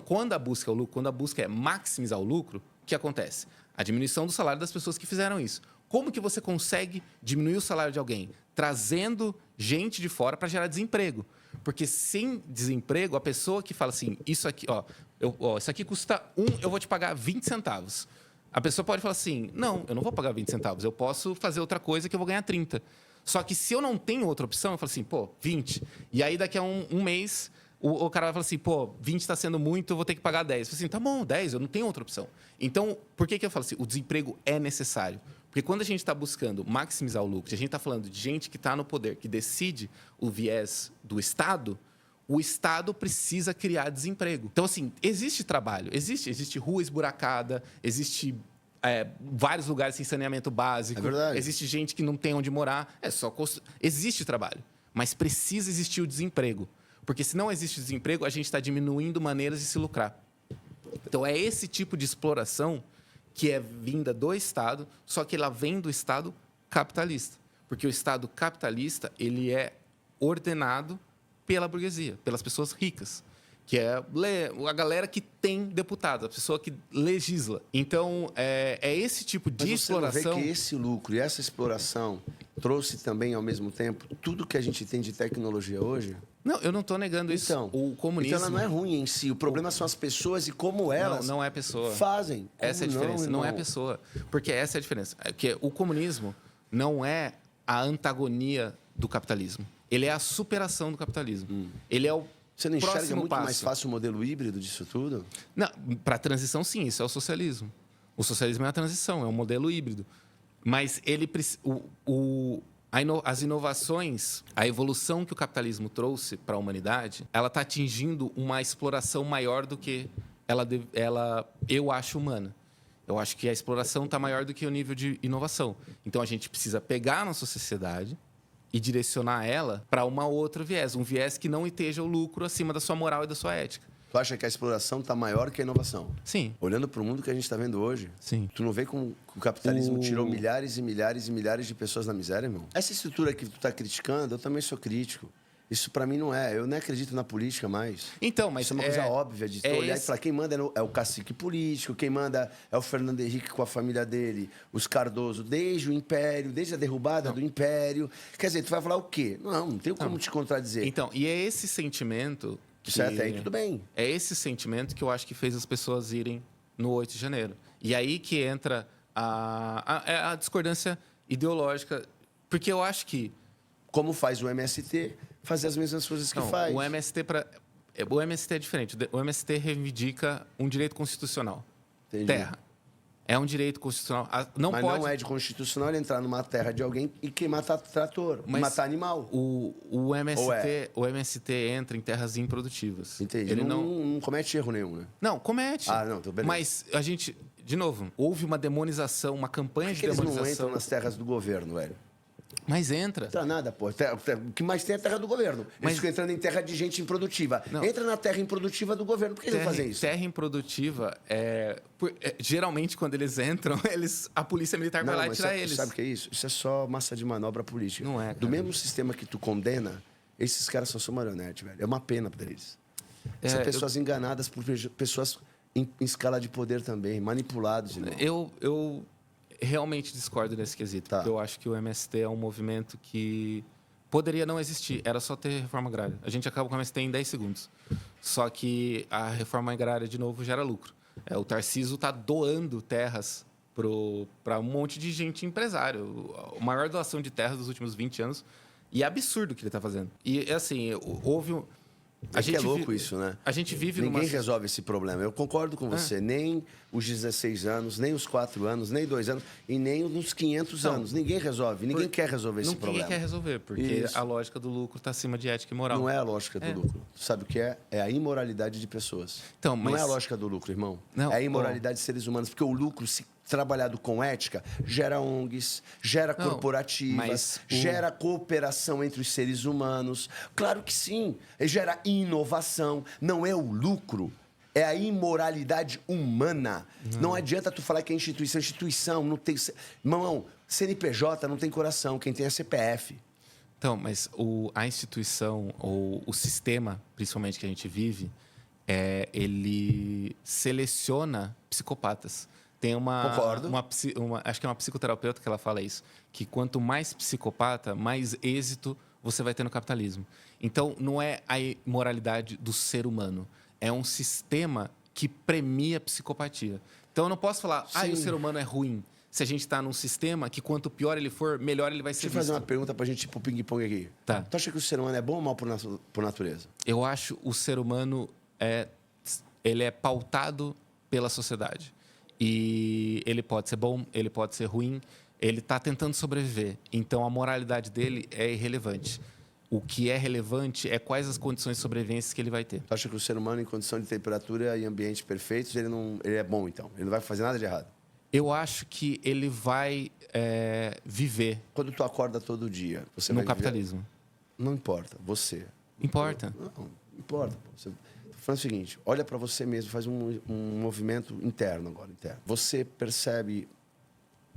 quando a busca é o lucro, quando a busca é maximizar o lucro, o que acontece? A diminuição do salário das pessoas que fizeram isso. Como que você consegue diminuir o salário de alguém? Trazendo gente de fora para gerar desemprego. Porque sem desemprego, a pessoa que fala assim, isso aqui, isso aqui custa 1, eu vou te pagar 20 centavos. A pessoa pode falar assim, não, eu não vou pagar 20 centavos, eu posso fazer outra coisa que eu vou ganhar 30. Só que se eu não tenho outra opção, eu falo assim, 20. E aí daqui a um mês, o cara vai falar assim, 20 está sendo muito, eu vou ter que pagar 10. Eu falo assim, tá bom, 10, eu não tenho outra opção. Então, por que eu falo assim? O desemprego é necessário. Porque quando a gente está buscando maximizar o lucro, a gente está falando de gente que está no poder, que decide o viés do Estado, o Estado precisa criar desemprego. Então, assim, existe trabalho, existe rua esburacada, existe vários lugares sem saneamento básico, é verdade. Existe gente que não tem onde morar, existe trabalho, mas precisa existir o desemprego. Porque se não existe desemprego, a gente está diminuindo maneiras de se lucrar. Então, é esse tipo de exploração que é vinda do Estado, só que ela vem do Estado capitalista. Porque o Estado capitalista, ele é ordenado pela burguesia, pelas pessoas ricas, que é a galera que tem deputado, a pessoa que legisla. Então, é esse tipo de exploração... Mas você não vê que esse lucro e essa exploração trouxe também, ao mesmo tempo, tudo que a gente tem de tecnologia hoje? Não, eu não estou negando isso. O comunismo... Então, ela não é ruim em si. O problema são as pessoas e como elas não é pessoa. fazem. Essa é a diferença. Não é pessoa. Porque essa é a diferença. Porque o comunismo não é a antagonia do capitalismo. Ele é a superação do capitalismo. Ele é o Você não enxerga próximo muito passo. mais fácil o modelo híbrido disso tudo? Não, para a transição, sim. Isso é o socialismo. O socialismo é a transição, é um modelo híbrido. Mas ele as inovações, a evolução que o capitalismo trouxe para a humanidade, ela está atingindo uma exploração maior do que eu acho humana. Eu acho que a exploração está maior do que o nível de inovação. Então, a gente precisa pegar a nossa sociedade e direcionar ela para um viés que não esteja o lucro acima da sua moral e da sua ética. Tu acha que a exploração está maior que a inovação? Sim. Olhando para o mundo que a gente está vendo hoje, Sim. Tu não vê como o capitalismo tirou milhares e milhares e milhares de pessoas da miséria, irmão? Essa estrutura que tu está criticando, eu também sou crítico. Isso para mim não é. Eu nem acredito na política mais. Então, mas isso é uma coisa óbvia de olhar e falar quem manda é o cacique político, quem manda é o Fernando Henrique com a família dele, os Cardoso, desde o Império, desde a derrubada do Império. Quer dizer, tu vai falar o quê? Não tenho como te contradizer. Então, e é esse sentimento... Certo, aí tudo bem. É esse sentimento que eu acho que fez as pessoas irem no 8 de janeiro. E aí que entra a discordância ideológica. Porque eu acho que... Como faz o MST fazer as mesmas coisas que faz? O MST é diferente. O MST reivindica um direito constitucional. Entendi. Terra. É um direito constitucional. Mas não é de constitucional ele entrar numa terra de alguém e queimar trator, matar animal. O MST entra em terras improdutivas. Entendi. Ele não comete erro nenhum, né? Não, comete. Não, então beleza. Mas a gente, de novo, houve uma demonização, uma campanha de demonização. Eles não entram nas terras do governo, velho? Mas entra. Não nada, pô. O que mais tem é a terra do governo. Eles Mas- ficam entrando em terra de gente improdutiva. Não. Entra na terra improdutiva do governo. Por que eles não fazem isso? Terra improdutiva, geralmente, quando eles entram, a polícia militar vai lá e mas tira eles. sabe o que é isso? Isso é só massa de manobra política. Não é, Do cara. mesmo sistema que tu condena, esses caras são só marionete, velho. É uma pena pra eles. São pessoas enganadas por pessoas em escala de poder também, manipulados. Irmão. Eu realmente discordo nesse quesito. Tá. Porque eu acho que o MST é um movimento que poderia não existir. Era só ter reforma agrária. A gente acaba com o MST em 10 segundos. Só que a reforma agrária, de novo, gera lucro. O Tarcísio está doando terras para um monte de gente empresário. A maior doação de terras dos últimos 20 anos. E é absurdo o que ele está fazendo. E, assim, houve... É louco isso, né? A gente vive Ninguém resolve esse problema. Eu concordo com você. Nem os 16 anos, nem os 4 anos, nem 2 anos e nem os 500 anos. Ninguém resolve. Ninguém quer resolver esse problema. Ninguém quer resolver, porque Isso. a lógica do lucro está acima de ética e moral. Não é a lógica do lucro. Sabe o que é? É a imoralidade de pessoas. Então, Não é mas- a lógica do lucro, irmão. Não, é a imoralidade de seres humanos. Porque o lucro, se trabalhado com ética, gera ONGs, gera Não, corporativas, mas gera cooperação entre os seres humanos. Claro que sim. E gera inovação. Não é o lucro. É a imoralidade humana. Não adianta tu falar que é instituição. Instituição não tem... Irmão, CNPJ não tem coração. Quem tem é CPF. Então, mas a instituição ou o sistema, principalmente que a gente vive, ele seleciona psicopatas. Tem Concordo. acho que é uma psicoterapeuta que ela fala isso, que quanto mais psicopata, mais êxito você vai ter no capitalismo. Então, não é a imoralidade do ser humano, é um sistema que premia a psicopatia. Então, eu não posso falar, o ser humano é ruim, se a gente está num sistema que quanto pior ele for, melhor ele vai ser Deixa eu fazer visto. uma pergunta pra gente ir pro ping-pong aqui. Tá. Tu acha que o ser humano é bom ou mal por natureza? Eu acho o ser humano ele é pautado pela sociedade. E ele pode ser bom, ele pode ser ruim, ele está tentando sobreviver. Então, a moralidade dele é irrelevante. O que é relevante é quais as condições de sobrevivência que ele vai ter. Tu acha que o ser humano, em condição de temperatura e ambientes perfeitos, ele é bom, então? Ele não vai fazer nada de errado? Eu acho que ele vai viver Quando tu acorda todo dia, você no vai viver- capitalismo. Não importa, você. Importa. Não importa. Pô. Tô falando o seguinte, olha pra você mesmo, faz um movimento interno agora, interno. Você percebe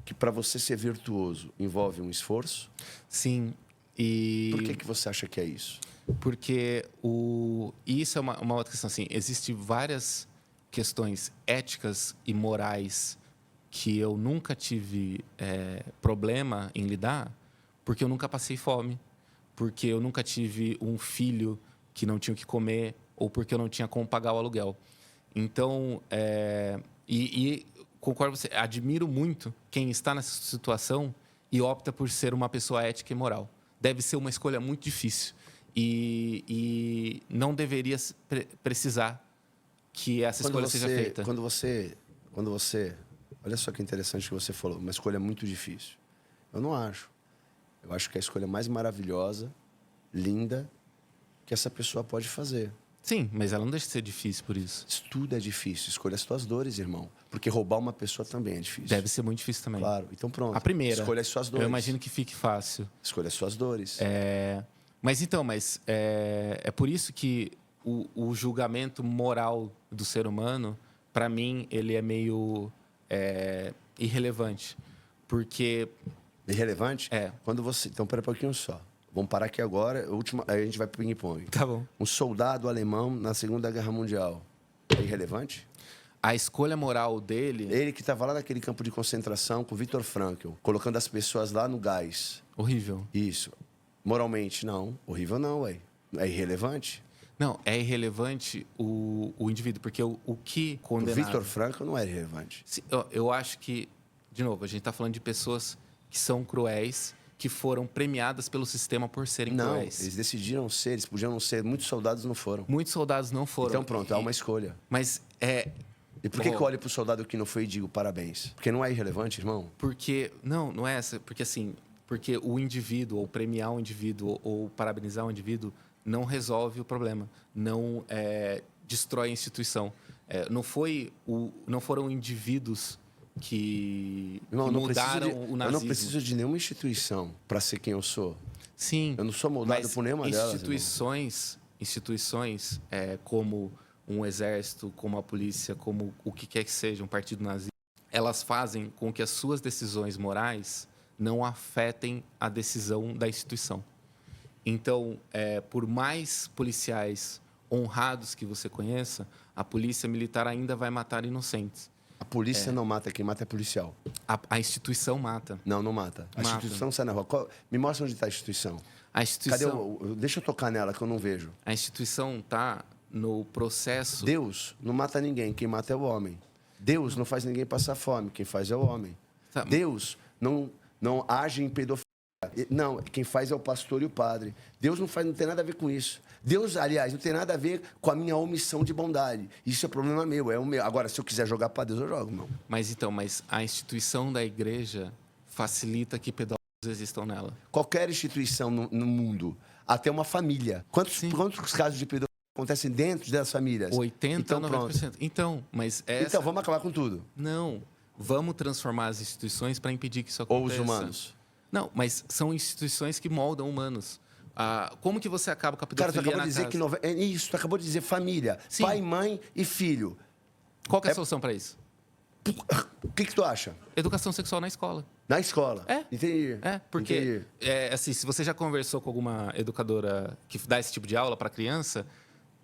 que para você ser virtuoso envolve um esforço? Sim. E Por que você acha que é isso? porque e isso é uma outra questão. Assim, existem várias questões éticas e morais que eu nunca tive problema em lidar, porque eu nunca passei fome, porque eu nunca tive um filho que não tinha o que comer, ou porque eu não tinha como pagar o aluguel. Então, e concordo com você, admiro muito quem está nessa situação e opta por ser uma pessoa ética e moral. Deve ser uma escolha muito difícil e não deveria precisar que essa escolha seja feita. Quando você... Olha só que interessante que você falou. Uma escolha muito difícil. Eu não acho. Eu acho que é a escolha mais maravilhosa, linda, que essa pessoa pode fazer. Sim, mas ela não deixa de ser difícil por isso. Isso tudo é difícil. Escolha as tuas dores, irmão. Porque roubar uma pessoa também é difícil. Deve ser muito difícil também. Claro. Então pronto. A primeira. Escolha as suas dores. Eu imagino que fique fácil. Escolha as suas dores. Mas é por isso que o julgamento moral do ser humano, para mim, ele é meio irrelevante. Porque Irrelevante? Quando você... Então, pera um pouquinho só. Vamos parar aqui agora. Aí a gente vai pro ping-pong. Tá bom. Um soldado alemão na Segunda Guerra Mundial. É irrelevante? A escolha moral dele... Ele que estava lá naquele campo de concentração com o Viktor Frankl, colocando as pessoas lá no gás. Horrível. Isso. Moralmente, não. Horrível não, ué. É irrelevante? Não, é irrelevante o indivíduo, porque o que O condenar... Viktor Frankl não é irrelevante. Eu acho que, de novo, a gente está falando de pessoas que são cruéis, que foram premiadas pelo sistema por serem Não, cruéis. eles decidiram ser, eles podiam não ser. Muitos soldados não foram. Muitos soldados não foram. Então pronto, há uma escolha. Mas E por que eu olho pro soldado que não foi e digo parabéns? Porque não é irrelevante, irmão? Porque... Não é essa. Porque assim... Porque o indivíduo, ou premiar o indivíduo, ou parabenizar o indivíduo, não resolve o problema. Não destrói a instituição. Não foram indivíduos que Irmão, mudaram o nazismo. Eu não preciso de nenhuma instituição para ser quem eu sou. Sim. Eu não sou moldado mas por nenhuma delas. Instituições como um exército, como a polícia, como o que quer que seja, um partido nazista, elas fazem com que as suas decisões morais não afetem a decisão da instituição. Então, por mais policiais honrados que você conheça, a polícia militar ainda vai matar inocentes. A polícia não mata, quem mata é policial. A instituição mata. Não, não mata. A Mata. instituição sai na rua. Me mostra onde está a instituição. A instituição, Cadê deixa eu tocar nela, que eu não vejo. a instituição está no processo... Deus não mata ninguém, quem mata é o homem. Deus não faz ninguém passar fome, quem faz é o homem. Tá. Deus não age em pedofilia. Não, quem faz é o pastor e o padre. Deus não tem nada a ver com isso. Deus, aliás, não tem nada a ver com a minha omissão de bondade. Isso é problema meu, é o meu. Agora, se eu quiser jogar para Deus, eu jogo, irmão. Mas a instituição da igreja facilita que pedófilos existam nela. Qualquer instituição no mundo, até uma família. Quantos casos de pedofilia acontecem dentro das famílias? 80% então, a 90%. Então, mas Então, vamos acabar com tudo. Não. Vamos transformar as instituições para impedir que isso aconteça. Ou os humanos. Não, mas são instituições que moldam humanos. Como que você acaba com a pedofilia Cara, tu acabou de dizer casa? que... Isso, tu acabou de dizer família. Sim. Pai, mãe e filho. Qual que é a solução para isso? O que tu acha? Educação sexual na escola. Na escola. É. Entendi. Porque, Entendi. assim, se você já conversou com alguma educadora que dá esse tipo de aula para criança...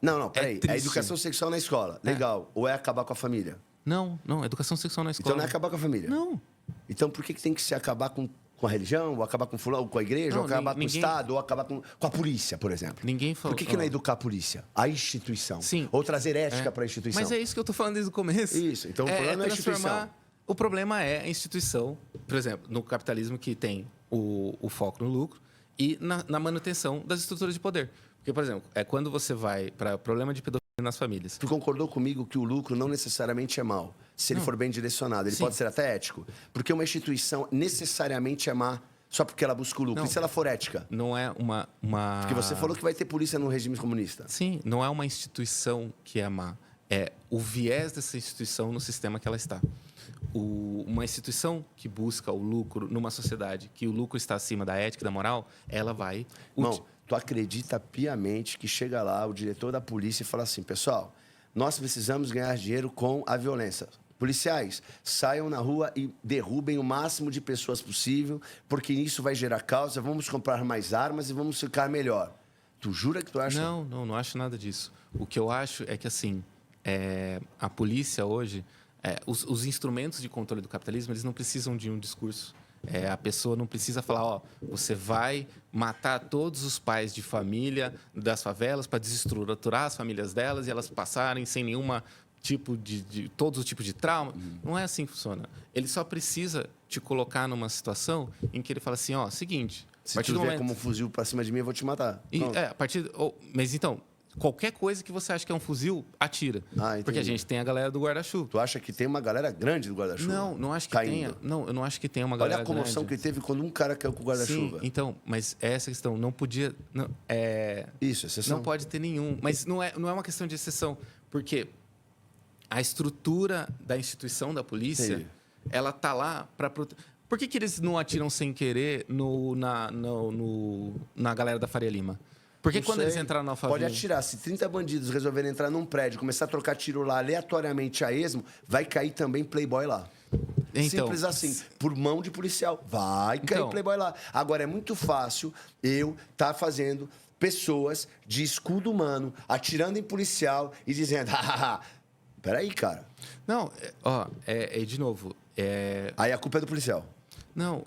Não, peraí. É triste. educação sexual na escola. Legal. Ou é acabar com a família? Não, educação sexual na escola. Então não é acabar com a família? Não. Então por que tem que se acabar com a religião, ou acabar com fulano, com a igreja, Não, ou acabar com o ninguém- Estado, ou acabar com a polícia, por exemplo? Ninguém falou... Por que não é educar a polícia? A instituição. Sim. Ou trazer ética para a instituição. Mas é isso que eu estou falando desde o começo. Isso. Então o problema é a instituição. O problema é a instituição, por exemplo, no capitalismo que tem o foco no lucro e na manutenção das estruturas de poder. Porque, por exemplo, quando você vai para problema de pedofilia nas famílias. Tu concordou comigo que o lucro não necessariamente é mal, se ele for bem direcionado. Ele Sim. pode ser até ético. Porque uma instituição necessariamente é má só porque ela busca o lucro. Não. E se ela for ética? Não é uma... Porque você falou que vai ter polícia no regime comunista. Sim, não é uma instituição que é má. É o viés dessa instituição no sistema que ela está. Uma instituição que busca o lucro numa sociedade que o lucro está acima da ética e da moral, ela vai... Irmão, tu acredita piamente que chega lá o diretor da polícia e fala assim, pessoal, nós precisamos ganhar dinheiro com a violência. Policiais, saiam na rua e derrubem o máximo de pessoas possível, porque isso vai gerar causa, vamos comprar mais armas e vamos ficar melhor. Tu jura que tu acha? Não acho nada disso. O que eu acho é que, assim, a polícia hoje... os instrumentos de controle do capitalismo, eles não precisam de um discurso. A pessoa não precisa falar, você vai matar todos os pais de família das favelas para desestruturar as famílias delas e elas passarem sem nenhuma tipo todos os tipos de trauma. Não é assim que funciona. Ele só precisa te colocar numa situação em que ele fala assim, seguinte... Se tu vier como um fuzil pra cima de mim, eu vou te matar. Mas então... Qualquer coisa que você acha que é um fuzil, atira. Porque a gente tem a galera do guarda-chuva. Tu acha que tem uma galera grande do guarda-chuva? Não acho que caindo. tenha. Não, eu não acho que tenha uma galera grande. Olha a comoção grande. que teve quando um cara caiu com o guarda-chuva. Sim, então, mas essa questão não podia... Isso, exceção. Não pode ter nenhum. Mas não é uma questão de exceção. Porque a estrutura da instituição da polícia, Entendi. ela tá lá para... Por que eles não atiram sem querer na galera da Faria Lima? Porque quando eles entraram na favela... Pode atirar. Se 30 bandidos resolverem entrar num prédio, começar a trocar tiro lá aleatoriamente a esmo, vai cair também playboy lá. Então, Simples assim. Por mão de policial. Vai cair playboy lá. Agora, é muito fácil eu estar fazendo pessoas de escudo humano atirando em policial e dizendo... Peraí, cara. Não, de novo... Aí a culpa é do policial. Não,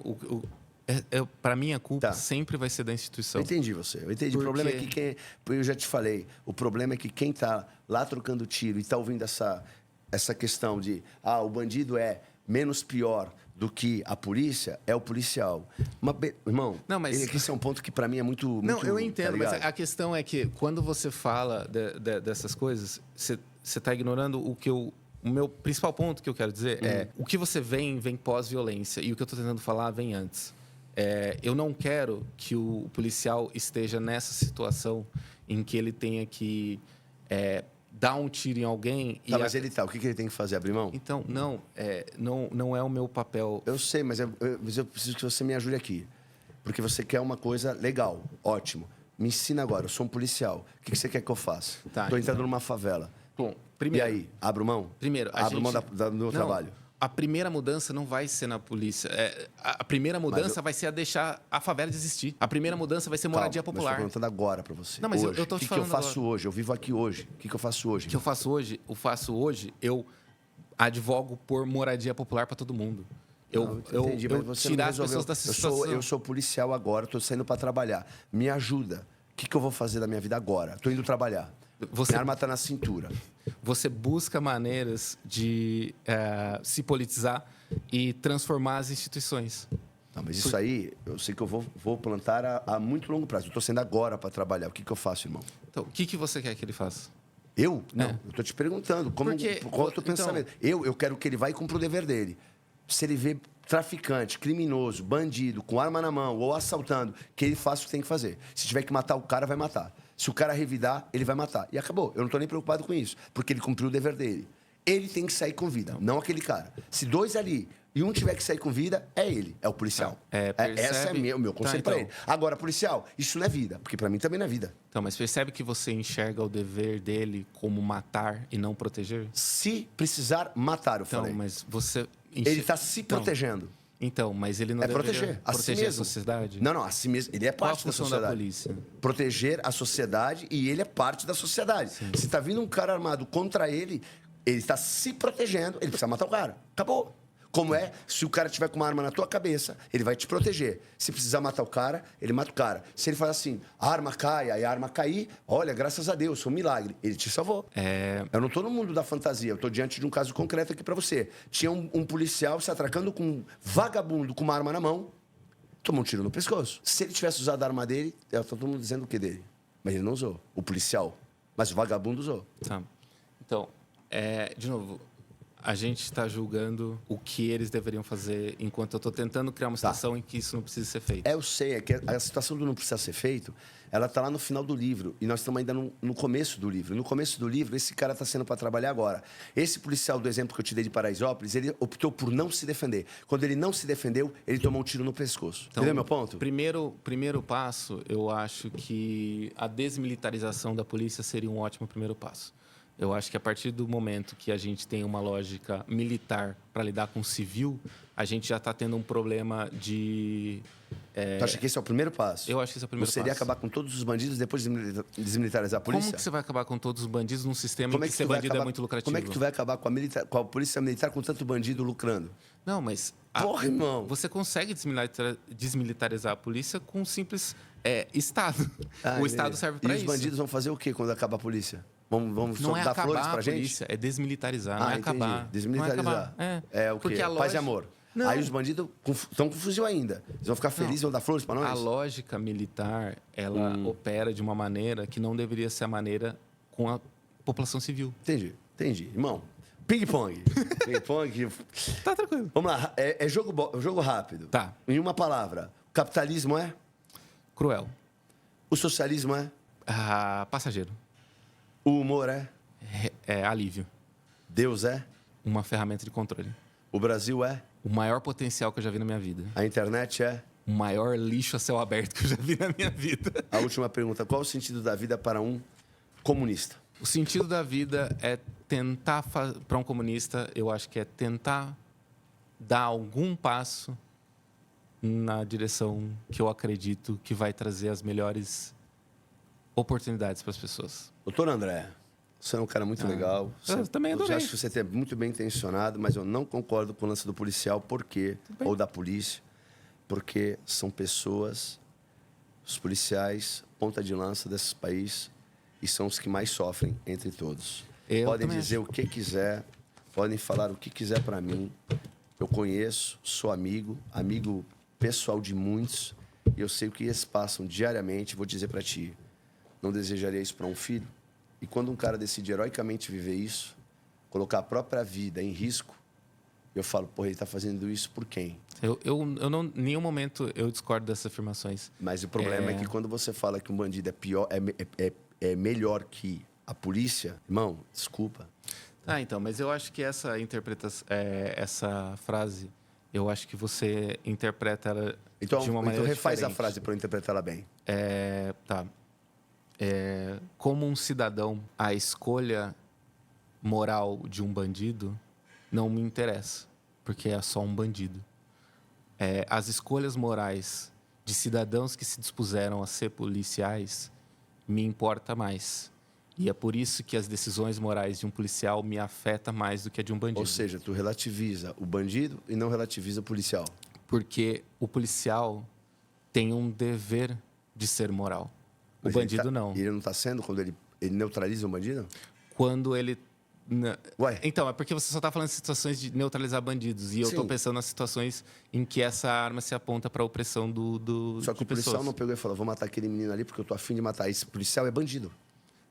para mim a culpa sempre vai ser da instituição. Eu entendi você. Eu entendi. O problema é que eu já te falei. O problema é que quem está lá trocando tiro e está ouvindo essa questão de o bandido é menos pior do que a polícia, é o policial. Irmão, esse é um ponto que para mim é muito... Não, eu entendo, tá mas a questão é que quando você fala dessas coisas, você está ignorando o meu principal ponto que eu quero dizer é o que você vem pós-violência e o que eu estou tentando falar vem antes. Eu não quero que o policial esteja nessa situação em que ele tenha que dar um tiro em alguém Tá, mas ele tá. O que ele tem que fazer? Abrir mão? Então, não é o meu papel. Eu sei, mas eu preciso que você me ajude aqui. Porque você quer uma coisa legal, ótimo. Me ensina agora, eu sou um policial. O que você quer que eu faça? Tá, Tô entrando então. numa favela. Bom, primeiro... E aí, abro mão? Primeiro, abro mão do meu trabalho. A primeira mudança não vai ser na polícia. A primeira mudança vai ser a deixar a favela de existir. A primeira mudança vai ser moradia Calma, popular. Mas eu tô perguntando agora pra você. Não, mas hoje. eu tô te falando O que eu faço hoje? Eu vivo aqui hoje. O que eu faço hoje? O que eu faço hoje? Eu advogo por moradia popular para todo mundo. Entendi, mas você tirar não as resolveu. pessoas dessa situação. Eu sou policial agora, tô saindo para trabalhar. Me ajuda. O que eu vou fazer da minha vida agora? Tô indo trabalhar. Minha arma tá na cintura. Você busca maneiras de se politizar e transformar as instituições. Não, mas isso aí, eu sei que eu vou plantar a muito longo prazo. Eu tô saindo agora para trabalhar. O que eu faço, irmão? Então, o que você quer que ele faça? Eu? Não, eu tô te perguntando. Qual é o teu pensamento? Eu quero que ele vá e cumpra o dever dele. Se ele vê traficante, criminoso, bandido, com arma na mão ou assaltando, que ele faça o que tem que fazer. Se tiver que matar o cara, vai matar. Se o cara revidar, ele vai matar. E acabou. Eu não tô nem preocupado com isso, porque ele cumpriu o dever dele. Ele tem que sair com vida, não aquele cara. Se dois ali e um tiver que sair com vida, é ele, é o policial. Esse é o meu conselho para ele. Agora, policial, isso não é vida, porque para mim também não é vida. Então, mas percebe que você enxerga o dever dele como matar e não proteger? Se precisar matar, eu falei. Mas você... Ele está se protegendo. Então, mas ele não proteger a si mesmo. A sociedade? Não, a si mesmo. Ele é parte da sociedade. Da polícia? Proteger a sociedade e ele é parte da sociedade. Sim. Se está vindo um cara armado contra ele está se protegendo, ele precisa matar o cara. Acabou. Como é, se o cara tiver com uma arma na tua cabeça, ele vai te proteger. Se precisar matar o cara, ele mata o cara. Se ele fala assim, a arma cai, aí a arma cair, olha, graças a Deus, foi um milagre. Ele te salvou. Eu não tô no mundo da fantasia, eu tô diante de um caso concreto aqui pra você. Tinha um policial se atracando com um vagabundo com uma arma na mão, tomou um tiro no pescoço. Se ele tivesse usado a arma dele, tá todo mundo dizendo o que dele? Mas ele não usou, o policial. Mas o vagabundo usou. Tá. Então, de novo... A gente está julgando o que eles deveriam fazer, enquanto eu estou tentando criar uma situação em que isso não precisa ser feito. Eu sei, é que a situação do não precisa ser feito, ela está lá no final do livro. E nós estamos ainda no começo do livro. No começo do livro, esse cara está sendo para trabalhar agora. Esse policial do exemplo que eu te dei de Paraisópolis, ele optou por não se defender. Quando ele não se defendeu, ele tomou um tiro no pescoço. Então, entendeu meu ponto? Primeiro passo, eu acho que a desmilitarização da polícia seria um ótimo primeiro passo. Eu acho que a partir do momento que a gente tem uma lógica militar para lidar com o civil, a gente já está tendo um problema de... Tu acha que esse é o primeiro passo? Eu acho que esse é o primeiro passo. Seria acabar com todos os bandidos depois de desmilitarizar a polícia? Como que você vai acabar com todos os bandidos num sistema em que ser bandido é muito lucrativo? Como é que tu vai acabar com a polícia militar com tanto bandido lucrando? Não, mas... Porra, irmão! Você consegue desmilitarizar a polícia com um simples Estado. O Estado serve para isso. E os bandidos vão fazer o quê quando acaba a polícia? Vamos não dar flores pra gente? Polícia, é desmilitarizar, não é acabar. Desmilitarizar. É o quê? Paz e amor. Não. Aí os bandidos estão com fuzil ainda. Eles vão ficar felizes, vão dar flores para nós? A lógica militar, ela opera de uma maneira que não deveria ser a maneira com a população civil. Entendi. Irmão, ping-pong. Ping-pong. Tá tranquilo. Vamos lá. É jogo rápido. Tá. Em uma palavra. O capitalismo é? Cruel. O socialismo é? Passageiro. O humor é? É alívio. Deus é? Uma ferramenta de controle. O Brasil é? O maior potencial que eu já vi na minha vida. A internet é? O maior lixo a céu aberto que eu já vi na minha vida. A última pergunta. Qual o sentido da vida para um comunista? O sentido da vida é tentar... Para um comunista, eu acho que é tentar dar algum passo na direção que eu acredito que vai trazer as melhores oportunidades para as pessoas. Doutor André, você é um cara muito legal. Eu também adorei. Eu acho que você é muito bem intencionado, mas eu não concordo com o lance do policial. Por quê? Ou da polícia. Porque são pessoas, os policiais, ponta de lança desses países, e são os que mais sofrem entre todos. Podem dizer o que quiser, podem falar o que quiser para mim. Eu conheço, sou amigo pessoal de muitos, e eu sei o que eles passam diariamente. Vou dizer para ti, não desejaria isso para um filho? E quando um cara decide heroicamente viver isso, colocar a própria vida em risco, eu falo, porra, ele está fazendo isso por quem? Eu não, em nenhum momento eu discordo dessas afirmações. Mas o problema é que quando você fala que um bandido é pior, é melhor que a polícia, irmão, desculpa. Ah, então, mas eu acho que essa interpretação, essa frase, eu acho que você interpreta ela Então, de uma maneira refaz diferente. a frase para eu interpretar ela bem. Tá. Como um cidadão, a escolha moral de um bandido não me interessa, porque é só um bandido. As escolhas morais de cidadãos que se dispuseram a ser policiais me importa mais. E é por isso que as decisões morais de um policial me afetam mais do que a de um bandido. Ou seja, tu relativiza o bandido e não relativiza o policial. Porque o policial tem um dever de ser moral. Mas o bandido não. E ele não está sendo quando ele neutraliza o bandido? Quando ele... Ué? Então, é porque você só está falando de situações de neutralizar bandidos. E eu estou Sim. pensando nas situações em que essa arma se aponta para a opressão Só que de o policial pessoas. não pegou e falou, vou matar aquele menino ali porque eu tô afim de matar. Esse policial é bandido.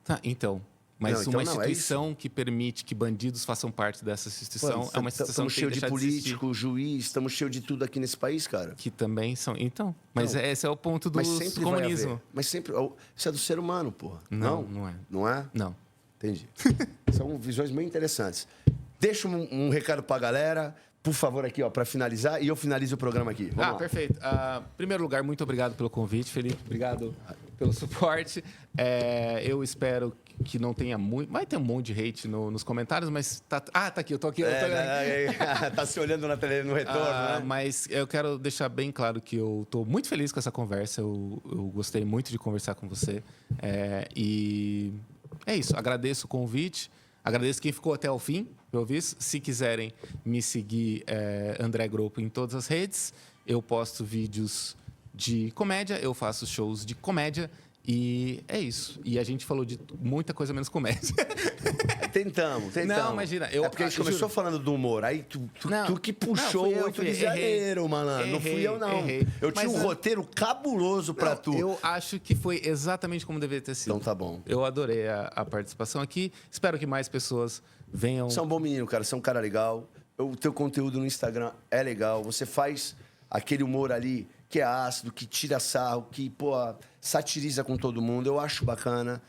Tá, então. Mas Não, então uma não, instituição que permite que bandidos façam parte dessa instituição é uma instituição Estamos que tem cheios que de deixar de existir. político, juiz, estamos cheios de tudo aqui nesse país, cara. Que também são... Então, mas Não. esse é o ponto do Mas sempre comunismo. vai haver. Mas sempre... Isso é do ser humano, porra. Não é. Não é? Não. Entendi. São visões bem interessantes. Deixa um recado pra galera, por favor, aqui, ó, para finalizar, e eu finalizo o programa aqui. Vamos lá. Perfeito. Em primeiro lugar, muito obrigado pelo convite, Felipe. Obrigado pelo suporte. Eu espero que não tenha muito... Vai ter um monte de hate nos comentários, mas... Tá aqui, eu tô aqui. Tá se olhando no retorno, né? Mas eu quero deixar bem claro que eu estou muito feliz com essa conversa. Eu gostei muito de conversar com você. E é isso. Agradeço o convite. Agradeço quem ficou até o fim, pelo visto. Se quiserem me seguir, André Groppo em todas as redes. Eu posto vídeos de comédia, eu faço shows de comédia. E é isso. E a gente falou de muita coisa menos comédia. Tentamos. Não, imagina. É porque a gente começou falando do humor. Aí tu que puxou o 8 de janeiro, malandro. Não fui eu, não. Errei. Eu tinha um roteiro cabuloso pra tu. Eu acho que foi exatamente como deveria ter sido. Então tá bom. Eu adorei a participação aqui. Espero que mais pessoas venham. Você é um bom menino, cara. Você é um cara legal. O teu conteúdo no Instagram é legal. Você faz aquele humor ali que é ácido, que tira sarro, que, pô, satiriza com todo mundo. Eu acho bacana.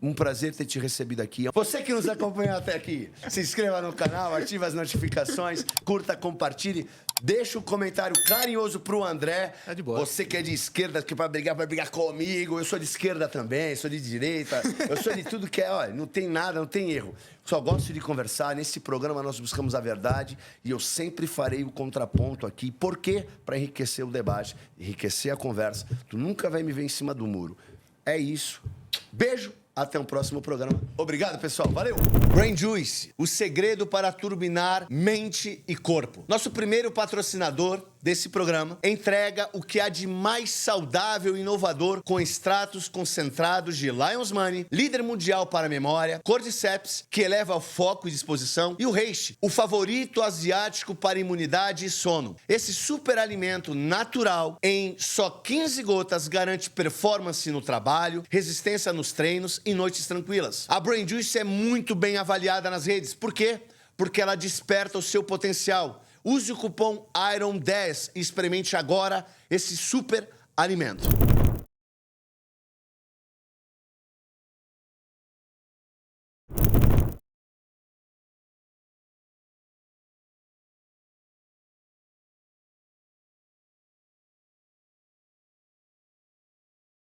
Um prazer ter te recebido aqui. Você que nos acompanhou até aqui, se inscreva no canal, ative as notificações, curta, compartilhe. Deixa um comentário carinhoso pro André. Tá de boa. Você que é de esquerda, que vai brigar comigo. Eu sou de esquerda também, sou de direita. Eu sou de tudo que é, olha, não tem nada, não tem erro. Só gosto de conversar. Nesse programa nós buscamos a verdade e eu sempre farei o contraponto aqui. Por quê? Para enriquecer o debate, enriquecer a conversa. Tu nunca vai me ver em cima do muro. É isso. Beijo. Até um próximo programa. Obrigado, pessoal. Valeu! Brain Juice, o segredo para turbinar mente e corpo. Nosso primeiro patrocinador desse programa entrega o que há de mais saudável e inovador com extratos concentrados de Lion's Mane, líder mundial para a memória, Cordyceps, que eleva o foco e disposição, e o Reishi, o favorito asiático para imunidade e sono. Esse superalimento natural em só 15 gotas garante performance no trabalho, resistência nos treinos e noites tranquilas. A Brain Juice é muito bem avaliada nas redes. Por quê? Porque ela desperta o seu potencial. Use o cupom IRON10 e experimente agora esse super alimento.